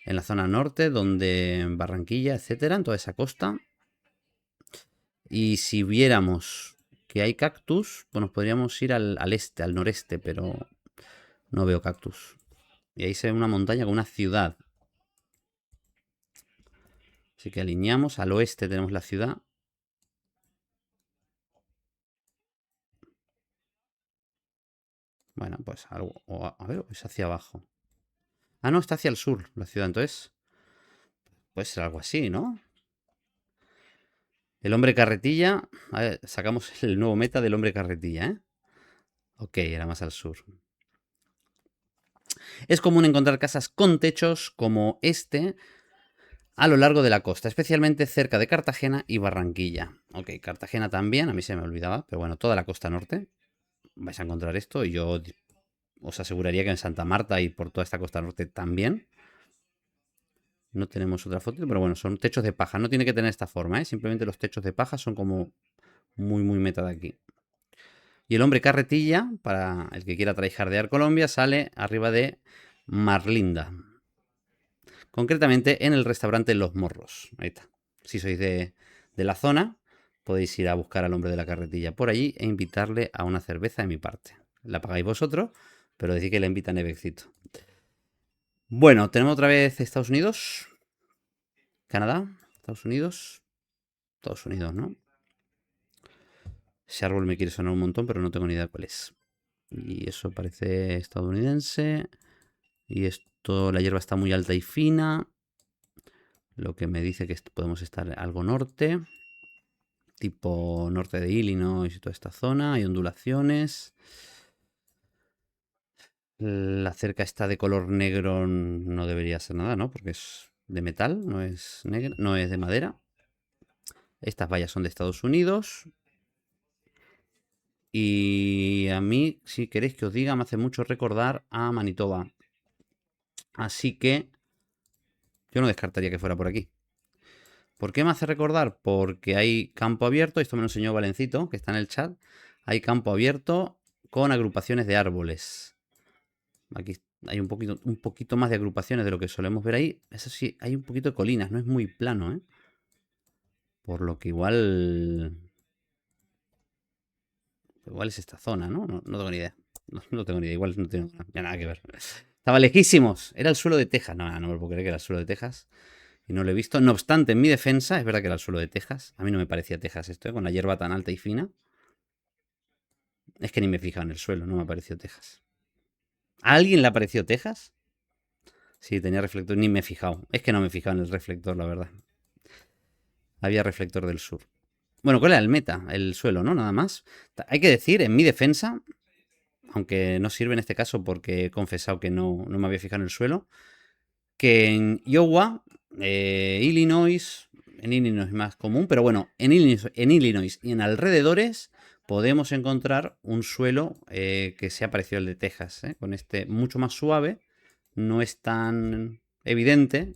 la zona norte, donde Barranquilla, etcétera, en toda esa costa. Y si viéramos que hay cactus, pues nos podríamos ir al este, al noreste, pero no veo cactus. Y ahí se ve una montaña con una ciudad. Así que alineamos. Al oeste tenemos la ciudad. Bueno, pues algo. A ver, es hacia abajo. Ah, no, está hacia el sur la ciudad. Entonces, puede ser algo así, ¿no? El hombre carretilla. A ver, sacamos el nuevo meta del hombre carretilla, ¿eh? Ok, era más al sur. Es común encontrar casas con techos como este a lo largo de la costa, especialmente cerca de Cartagena y Barranquilla. Ok, Cartagena también, a mí se me olvidaba, pero bueno, toda la costa norte vais a encontrar esto y yo os aseguraría que en Santa Marta y por toda esta costa norte también. No tenemos otra foto, pero bueno, son techos de paja. No tiene que tener esta forma, ¿eh? Simplemente los techos de paja son como muy, muy meta de aquí. Y el hombre carretilla, para el que quiera tryhardear Colombia, sale arriba de Marlinda. Concretamente en el restaurante Los Morros. Ahí está. Si sois de la zona, podéis ir a buscar al hombre de la carretilla por allí e invitarle a una cerveza de mi parte. La pagáis vosotros, pero decir que le invitan Nevexito. Bueno, tenemos otra vez Estados Unidos. Canadá, Estados Unidos. Estados Unidos, ¿no? Ese árbol me quiere sonar un montón, pero no tengo ni idea cuál es. Y eso parece estadounidense. Y esto, la hierba está muy alta y fina. Lo que me dice que podemos estar algo norte. Tipo norte de Illinois y toda esta zona. Hay ondulaciones. La cerca está de color negro, no debería ser nada, ¿no? Porque es de metal, no es negro, no es de madera. Estas vallas son de Estados Unidos. Y a mí, si queréis que os diga, me hace mucho recordar a Manitoba. Así que yo no descartaría que fuera por aquí. ¿Por qué me hace recordar? Porque hay campo abierto, esto me lo enseñó Valencito, que está en el chat. Hay campo abierto con agrupaciones de árboles. Aquí hay un poquito más de agrupaciones de lo que solemos ver ahí. Eso sí, hay un poquito de colinas, no es muy plano, ¿eh? Por lo que igual Igual es esta zona, ¿no? No, no tengo ni idea. No tengo ni idea. Igual no tengo ya nada que ver. Estaba lejísimos. Era el suelo de Texas. No, no me lo puedo creer que era el suelo de Texas. Y no lo he visto. No obstante, en mi defensa, es verdad que era el suelo de Texas. A mí no me parecía Texas esto, ¿eh? Con la hierba tan alta y fina. Es que ni me he fijado en el suelo. No me ha parecido Texas. ¿A alguien le ha parecido Texas? Sí, tenía reflector. Ni me he fijado. Es que no me he fijado en el reflector, la verdad. Había reflector del sur. Bueno, ¿cuál era el meta? El suelo, ¿no? Nada más. Hay que decir, en mi defensa, aunque no sirve en este caso porque he confesado que no me había fijado en el suelo, que en Iowa, Illinois, en Illinois es más común, pero bueno, en Illinois y en alrededores podemos encontrar un suelo que sea parecido al de Texas, con este mucho más suave, no es tan evidente,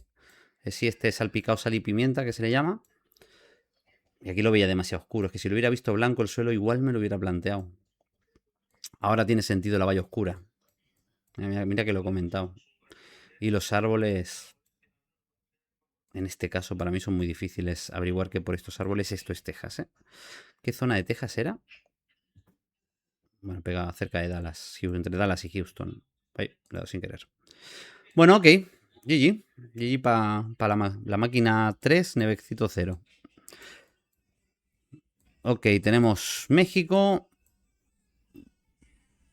si este salpicado sal y pimienta que se le llama. Y aquí lo veía demasiado oscuro. Es que si lo hubiera visto blanco el suelo, igual me lo hubiera planteado. Ahora tiene sentido la valla oscura. Mira que lo he comentado. Y los árboles, en este caso, para mí son muy difíciles averiguar que por estos árboles esto es Texas, ¿eh? ¿Qué zona de Texas era? Bueno, pega cerca de Dallas, entre Dallas y Houston. Ay, le he dado sin querer. Bueno, ok. GG. GG para la máquina 3, Nevexito 0. Ok, tenemos México.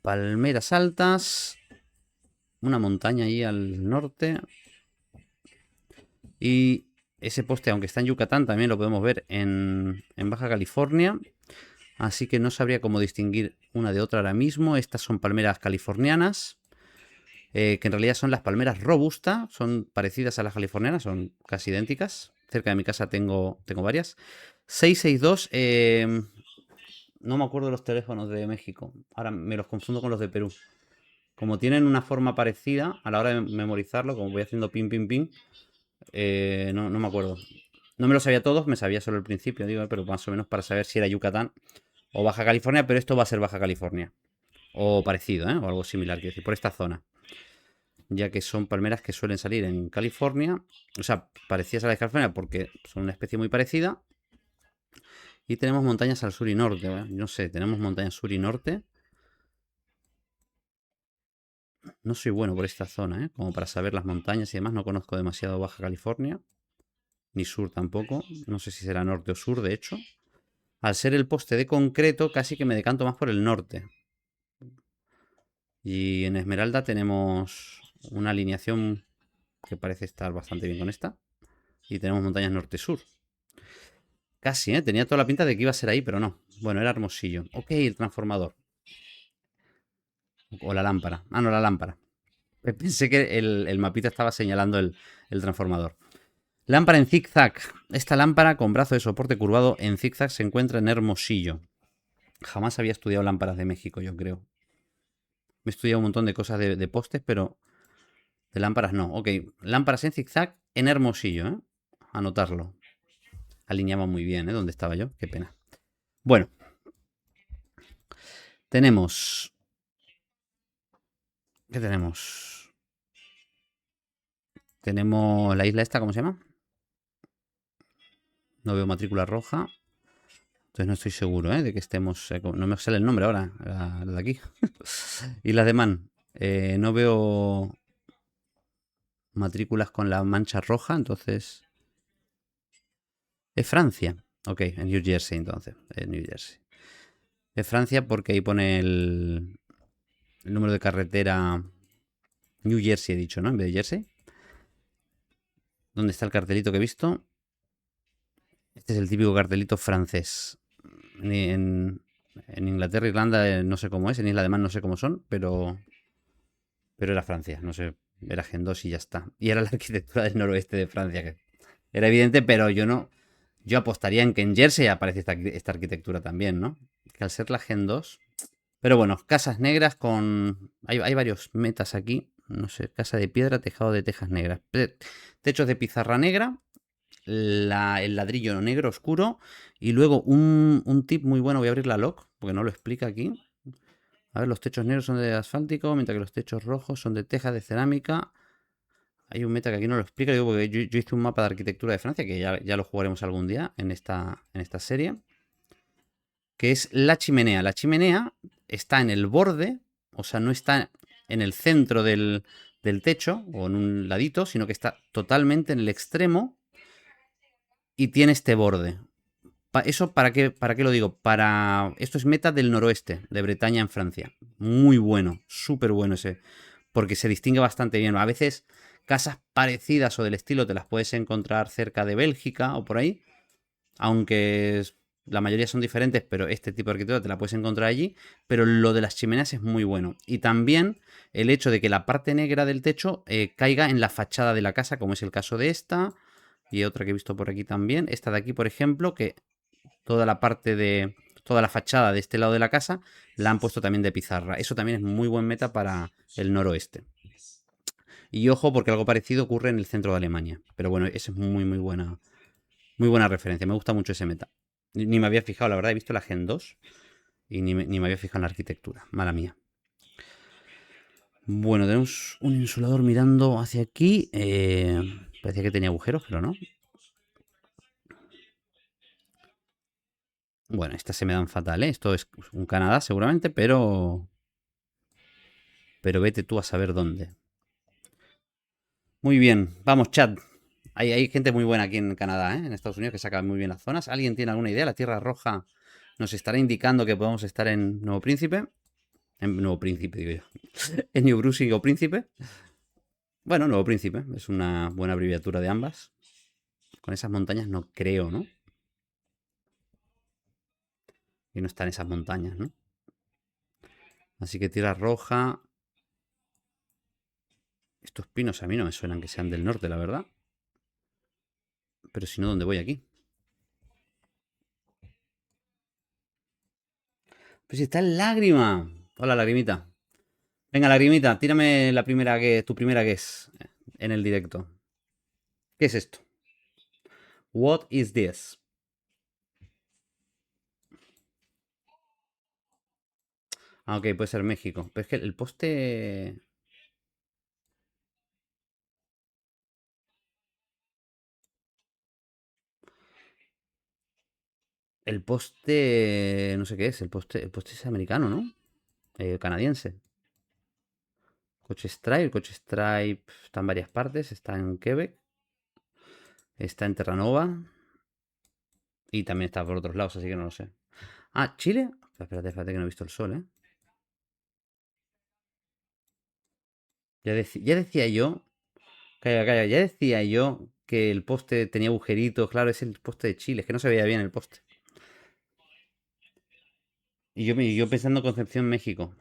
Palmeras altas. Una montaña ahí al norte. Y ese poste, aunque está en Yucatán, también lo podemos ver en Baja California. Así que no sabría cómo distinguir una de otra ahora mismo. Estas son palmeras californianas, que en realidad son las palmeras robusta. Son parecidas a las californianas, son casi idénticas. Cerca de mi casa tengo varias. 662, no me acuerdo de los teléfonos de México. Ahora me los confundo con los de Perú. Como tienen una forma parecida, a la hora de memorizarlo, como voy haciendo pin, pin, pin, no me acuerdo. No me lo sabía todos, me sabía solo el principio, digo, pero más o menos para saber si era Yucatán o Baja California, pero esto va a ser Baja California. O parecido, o algo similar, quiero decir, por esta zona. Ya que son palmeras que suelen salir en California, o sea, parecidas a las de California porque son una especie muy parecida. Y tenemos montañas al sur y norte, no sé, tenemos montañas sur y norte. No soy bueno por esta zona, como para saber las montañas y demás. No conozco demasiado Baja California. Ni sur tampoco. No sé si será norte o sur, de hecho. Al ser el poste de concreto, casi que me decanto más por el norte. Y en Esmeralda tenemos una alineación que parece estar bastante bien con esta. Y tenemos montañas norte-sur. Casi, tenía toda la pinta de que iba a ser ahí, pero no. Bueno, era Hermosillo. Ok, el transformador. O la lámpara. Ah, no, la lámpara. Pensé que el mapita estaba señalando el transformador. Lámpara en zigzag. Esta lámpara con brazo de soporte curvado en zigzag se encuentra en Hermosillo. Jamás había estudiado lámparas de México, yo creo. Me he estudiado un montón de cosas de postes, pero de lámparas no. Ok, lámparas en zigzag en Hermosillo, ¿eh? Anotarlo. Alineaba muy bien, ¿eh? ¿Dónde estaba yo? Qué pena. Bueno. Tenemos... ¿Qué tenemos? Tenemos la isla esta, ¿cómo se llama? No veo matrícula roja. Entonces no estoy seguro, de que estemos... no me sale el nombre ahora, la de aquí. Islas de Man. No veo matrículas con la mancha roja, entonces... Es Francia. Ok, en New Jersey entonces. En New Jersey. Es Francia porque ahí pone el número de carretera... New Jersey he dicho, ¿no? En vez de Jersey. ¿Dónde está el cartelito que he visto? Este es el típico cartelito francés. En Inglaterra, Irlanda, no sé cómo es. En Isla de Man no sé cómo son, pero era Francia. No sé, era Gen 2 y ya está. Y era la arquitectura del noroeste de Francia. Que era evidente, pero yo no... Yo apostaría en que en Jersey aparece esta arquitectura también, ¿no? Que al ser la Gen 2... Pero bueno, casas negras con... Hay varios metas aquí. No sé, casa de piedra, tejado de tejas negras. Techos de pizarra negra. El ladrillo negro oscuro. Y luego un tip muy bueno. Voy a abrir la log, porque no lo explica aquí. A ver, los techos negros son de asfáltico, mientras que los techos rojos son de tejas de cerámica. Hay un meta que aquí no lo explica, digo, porque yo hice un mapa de arquitectura de Francia, que ya lo jugaremos algún día en esta serie. que es la chimenea. La chimenea está en el borde, o sea, no está en el centro del techo o en un ladito, sino que está totalmente en el extremo y tiene este borde. ¿Eso para qué lo digo? Esto es meta del noroeste, de Bretaña en Francia. Muy bueno, súper bueno ese, porque se distingue bastante bien. A veces casas parecidas o del estilo te las puedes encontrar cerca de Bélgica o por ahí, aunque la mayoría son diferentes, pero este tipo de arquitectura te la puedes encontrar allí. Pero lo de las chimeneas es muy bueno. Y también el hecho de que la parte negra del techo caiga en la fachada de la casa, como es el caso de esta. Y otra que he visto por aquí también. Esta de aquí, por ejemplo, que toda la parte de toda la fachada de este lado de la casa la han puesto también de pizarra. Eso también es muy buen meta para el noroeste. Y ojo, porque algo parecido ocurre en el centro de Alemania. Pero bueno, esa es muy buena referencia. Me gusta mucho ese meta. Ni me había fijado, la verdad, he visto la Gen 2 y ni me había fijado en la arquitectura. Mala mía. Bueno, tenemos un insulador mirando hacia aquí. Parecía que tenía agujeros, pero no. Bueno, estas se me dan fatal, ¿eh? Esto es un Canadá seguramente, pero vete tú a saber dónde. Muy bien, vamos, chat. Hay gente muy buena aquí en Canadá, ¿eh? En Estados Unidos, que saca muy bien las zonas. ¿Alguien tiene alguna idea? La Tierra Roja nos estará indicando que podemos estar en Nuevo Príncipe. En Nuevo Príncipe, digo yo. En New Brunswick o Príncipe. Bueno, Nuevo Príncipe. Es una buena abreviatura de ambas. Con esas montañas no creo, ¿no? Que no están esas montañas, ¿no? Así que Tierra Roja. Estos pinos a mí no me suenan que sean del norte, la verdad. Pero si no, ¿dónde voy aquí? Pues si está en Lágrima. Hola, Lagrimita. Venga, Lagrimita, tírame tu primera que es en el directo. ¿Qué es esto? What is this? Ah, ok, puede ser México. Pero es que el poste... El poste... No sé qué es. El poste es americano, ¿no? Canadiense. El coche Stripe está en varias partes. Está en Quebec. Está en Terranova. Y también está por otros lados, así que no lo sé. Ah, ¿Chile? Espérate que no he visto el sol, ¿eh? Ya decía yo... Calla, calla, ya decía yo que el poste tenía agujeritos. Claro, es el poste de Chile. Es que no se veía bien el poste. Y yo pensando en Concepción, México.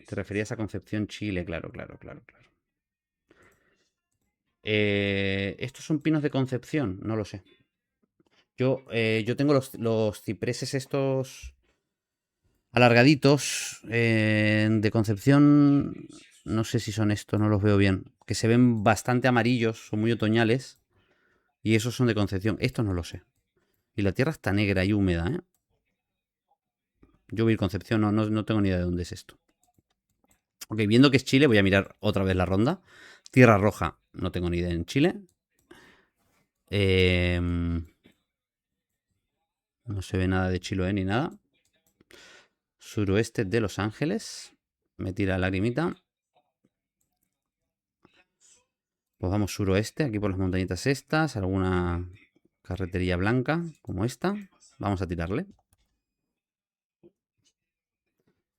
Te referías a Concepción, Chile, claro, claro, claro, claro. ¿Estos son pinos de Concepción? No lo sé. Yo tengo los cipreses estos alargaditos de Concepción. No sé si son estos, no los veo bien. Que se ven bastante amarillos, son muy otoñales. Y esos son de Concepción. Estos no lo sé. Y la tierra está negra y húmeda, ¿eh? Yo vi Concepción, no tengo ni idea de dónde es esto. Ok, viendo que es Chile, voy a mirar otra vez la ronda. Tierra Roja, no tengo ni idea en Chile. No se ve nada de Chiloé ni nada. Suroeste de Los Ángeles. Me tira lagrimita. Pues vamos suroeste, aquí por las montañitas estas. Alguna carretería blanca como esta. Vamos a tirarle.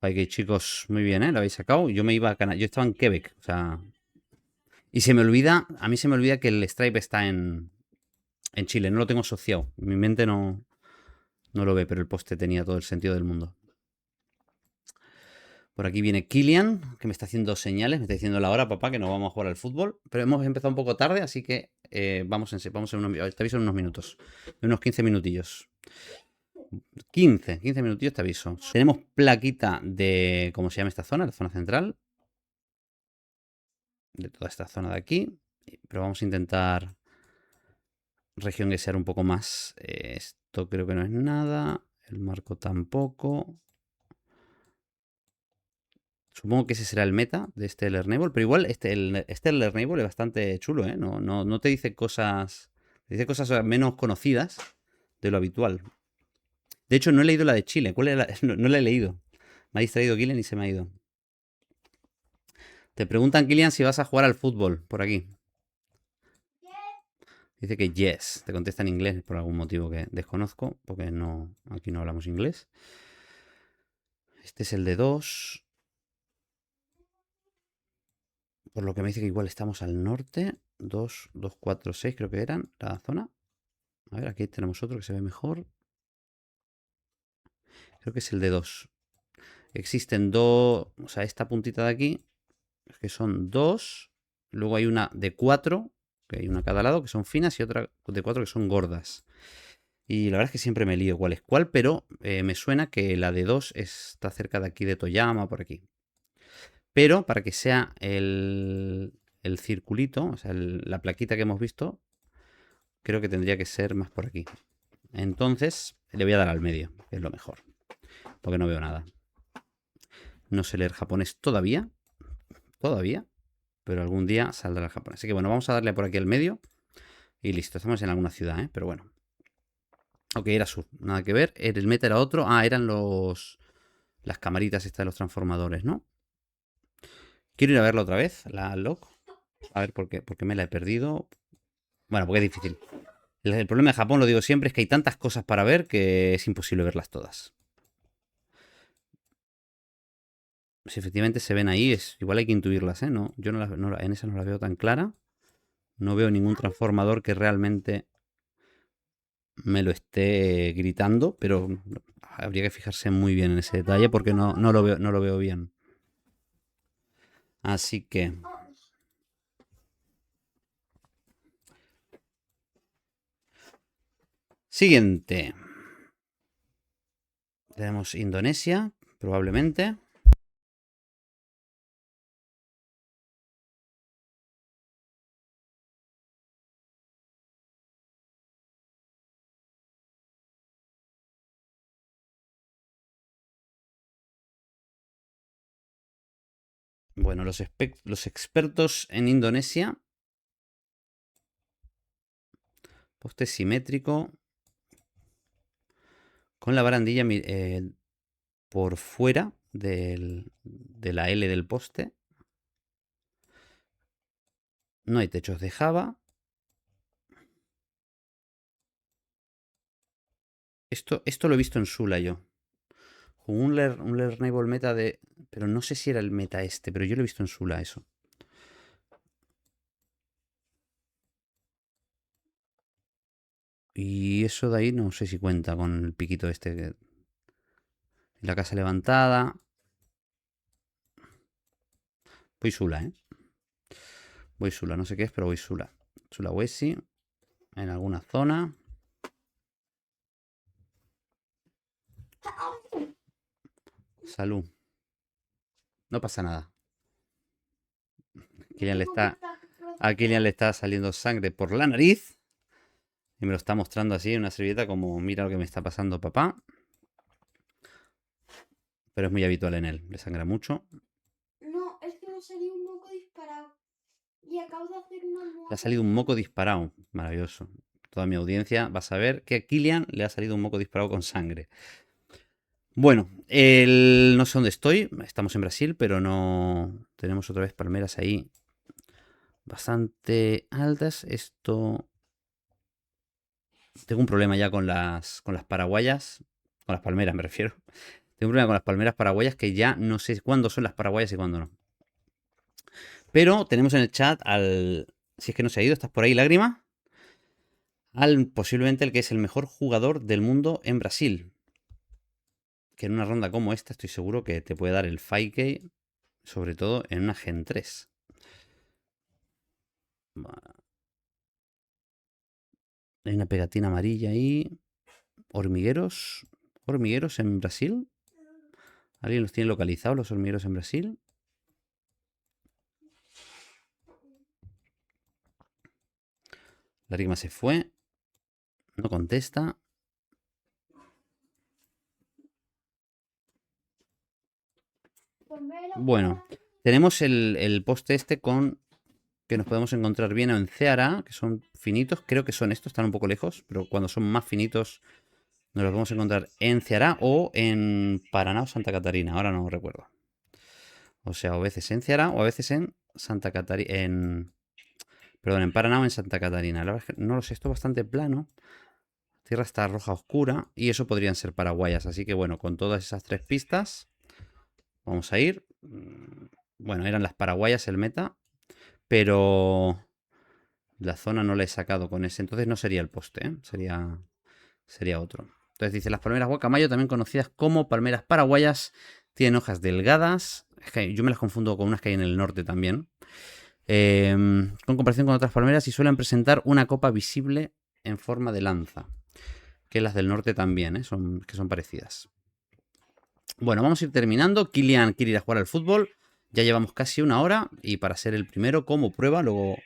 Aquí, chicos, muy bien, ¿eh? Lo habéis sacado. Yo me iba a Canadá. Yo estaba en Quebec, o sea... Y se me olvida, a mí se me olvida que el Stripe está en Chile. No lo tengo asociado. Mi mente no lo ve, pero el poste tenía todo el sentido del mundo. Por aquí viene Kilian, que me está haciendo señales, me está diciendo la hora, papá, que no vamos a jugar al fútbol. Pero hemos empezado un poco tarde, así que vamos en unos, te aviso en unos minutos. En unos 15 minutillos. 15 minutillos te aviso. Tenemos plaquita de, ¿cómo se llama esta zona? La zona central. De toda esta zona de aquí. Pero vamos a intentar región que sea un poco más. Esto creo que no es nada. El marco tampoco. Supongo que ese será el meta de este Learnable, pero igual este Learnable es bastante chulo, ¿eh? No te dice cosas. Te dice cosas menos conocidas de lo habitual. De hecho, no he leído la de Chile. ¿Cuál era no la he leído. Me ha distraído Kilian y se me ha ido. Te preguntan, Kilian, si vas a jugar al fútbol por aquí. Dice que yes. Te contesta en inglés por algún motivo que desconozco, porque no, aquí no hablamos inglés. Este es el de 2. Por lo que me dice que igual estamos al norte. 2, 2, 4, 6 creo que eran la zona. A ver, aquí tenemos otro que se ve mejor. Creo que es el de 2. Existen dos, o sea, esta puntita de aquí, que son 2. Luego hay una de 4, que hay una a cada lado, que son finas, y otra de 4 que son gordas. Y la verdad es que siempre me lío cuál es cuál, pero me suena que la de 2 está cerca de aquí de Toyama, por aquí. Pero para que sea el circulito, o sea, la plaquita que hemos visto, creo que tendría que ser más por aquí. Entonces, le voy a dar al medio, que es lo mejor. Porque no veo nada. No sé leer japonés todavía. Todavía. Pero algún día saldrá el japonés. Así que bueno, vamos a darle por aquí al medio. Y listo, estamos en alguna ciudad, ¿eh? Pero bueno. Ok, era sur. Nada que ver. El meta era otro. Ah, eran las camaritas estas de los transformadores, ¿no? Quiero ir a verla otra vez, la log. A ver por qué me la he perdido. Bueno, porque es difícil. El problema de Japón, lo digo siempre, es que hay tantas cosas para ver que es imposible verlas todas. Si efectivamente se ven ahí, igual hay que intuirlas, ¿eh? No, yo en esa no la veo tan clara. No veo ningún transformador que realmente me lo esté gritando, pero habría que fijarse muy bien en ese detalle porque no lo veo bien. Así que... Siguiente. Tenemos Indonesia, probablemente. Bueno, los expertos en Indonesia. Poste simétrico. Con la barandilla por fuera de la L del poste. No hay techos de Java. Esto lo he visto en Sula yo. Un Learnable meta de... Pero no sé si era el meta este, pero yo lo he visto en Sula eso. Y eso de ahí no sé si cuenta con el piquito este. La casa levantada. Voy Sula, ¿eh? Voy Sula, no sé qué es, pero voy Sula. Sulawesi. En alguna zona. Salud. No pasa nada. A Kilian le está saliendo sangre por la nariz. Y me lo está mostrando así en una servilleta como mira lo que me está pasando, papá. Pero es muy habitual en él. Le sangra mucho. No, es que me ha salido un moco disparado. Y acabo de hacer una Le ha salido un moco disparado. Maravilloso. Toda mi audiencia va a saber que a Kilian le ha salido un moco disparado con sangre. Bueno, no sé dónde estoy. Estamos en Brasil, pero no... Tenemos otra vez palmeras ahí bastante altas. Esto... Tengo un problema ya con las paraguayas. Con las palmeras me refiero. Tengo un problema con las palmeras paraguayas que ya no sé cuándo son las paraguayas y cuándo no. Pero tenemos en el chat al... Si es que no se ha ido, ¿estás por ahí, Lágrima? Al posiblemente el que es el mejor jugador del mundo en Brasil. Que en una ronda como esta estoy seguro que te puede dar el 5K, sobre todo en una Gen 3. Hay una pegatina amarilla ahí. Hormigueros. ¿Hormigueros en Brasil? ¿Alguien los tiene localizados, los hormigueros en Brasil? Lágrima se fue. No contesta. Bueno, tenemos el poste este con que nos podemos encontrar bien en Ceará, que son finitos. Creo que son estos, están un poco lejos, pero cuando son más finitos Nos lo podemos encontrar en Ceará o en Paraná o Santa Catarina. Ahora no recuerdo. O sea, a veces en Ceará o a veces en Santa Catarina. Perdón, en Paraná o en Santa Catarina. La verdad es que no lo sé, esto es bastante plano. La tierra está roja oscura y eso podrían ser paraguayas. Así que bueno, con todas esas 3 pistas vamos a ir. Bueno, eran las paraguayas el meta, pero la zona no la he sacado con ese. Entonces no sería el poste, ¿eh? Sería otro. Entonces dice, las palmeras guacamayo, también conocidas como palmeras paraguayas, tienen hojas delgadas. Es que yo me las confundo con unas que hay en el norte también. Con comparación con otras palmeras y suelen presentar una copa visible en forma de lanza. Que las del norte también, que son parecidas. Bueno, vamos a ir terminando. Kylian quiere ir a jugar al fútbol. Ya llevamos casi 1 hora y para ser el primero como prueba, luego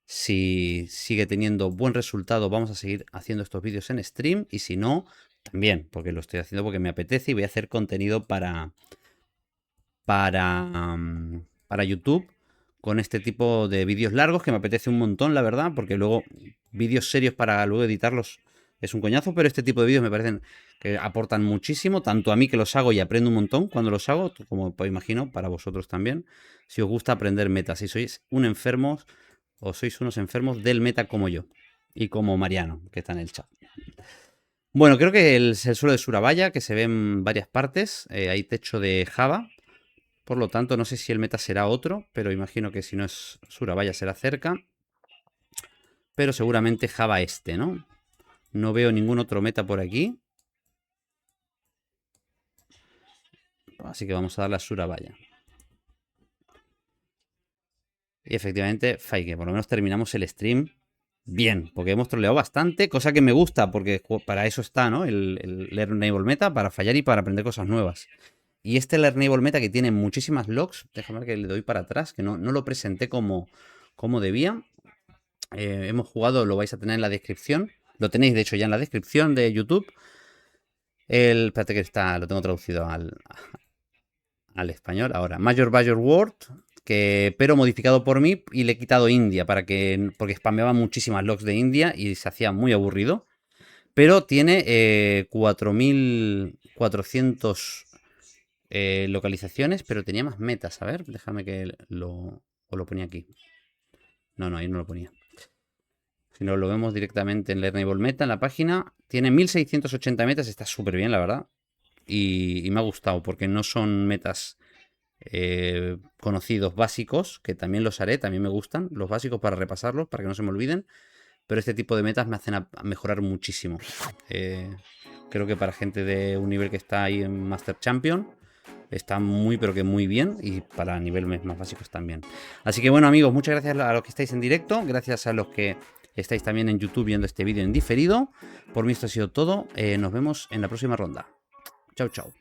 si sigue teniendo buen resultado vamos a seguir haciendo estos vídeos en stream y si no, también, porque lo estoy haciendo porque me apetece y voy a hacer contenido para YouTube con este tipo de vídeos largos que me apetece un montón, la verdad, porque luego vídeos serios para luego editarlos es un coñazo, pero este tipo de vídeos me parecen que aportan muchísimo, tanto a mí que los hago y aprendo un montón cuando los hago, como pues, imagino para vosotros también, si os gusta aprender metas, si sois sois unos enfermos del meta como yo y como Mariano, que está en el chat. Bueno, creo que el suelo de Surabaya, que se ve en varias partes, hay techo de Java, por lo tanto no sé si el meta será otro, pero imagino que si no es Surabaya será cerca, pero seguramente Java este, ¿no? No veo ningún otro meta por aquí. Así que vamos a darle a Surabaya. Y efectivamente, Faike, por lo menos terminamos el stream bien, porque hemos troleado bastante, cosa que me gusta, porque para eso está, ¿no? El Learn Enable Meta, para fallar y para aprender cosas nuevas. Y este Learn Enable Meta que tiene muchísimas logs, déjame ver que le doy para atrás, que no lo presenté como debía. Hemos jugado, lo vais a tener en la descripción. Lo tenéis, de hecho, ya en la descripción de YouTube. Espérate que lo tengo traducido al español ahora. Major World, pero modificado por mí y le he quitado India porque spameaba muchísimas logs de India y se hacía muy aburrido. Pero tiene 4400 localizaciones, pero tenía más metas. A ver, déjame que lo ponía aquí. No, ahí no lo ponía. Si no lo vemos directamente en Learnable Meta, en la página, tiene 1680 metas, está súper bien, la verdad. Y me ha gustado, porque no son metas conocidos básicos, que también los haré, también me gustan, los básicos para repasarlos, para que no se me olviden. Pero este tipo de metas me hacen a mejorar muchísimo. Creo que para gente de un nivel que está ahí en Master Champion, está muy, pero que muy bien. Y para niveles más básicos también. Así que bueno, amigos, muchas gracias a los que estáis en directo. Gracias a los que estáis también en YouTube viendo este vídeo en diferido. Por mí esto ha sido todo. Nos vemos en la próxima ronda. Chao, chao.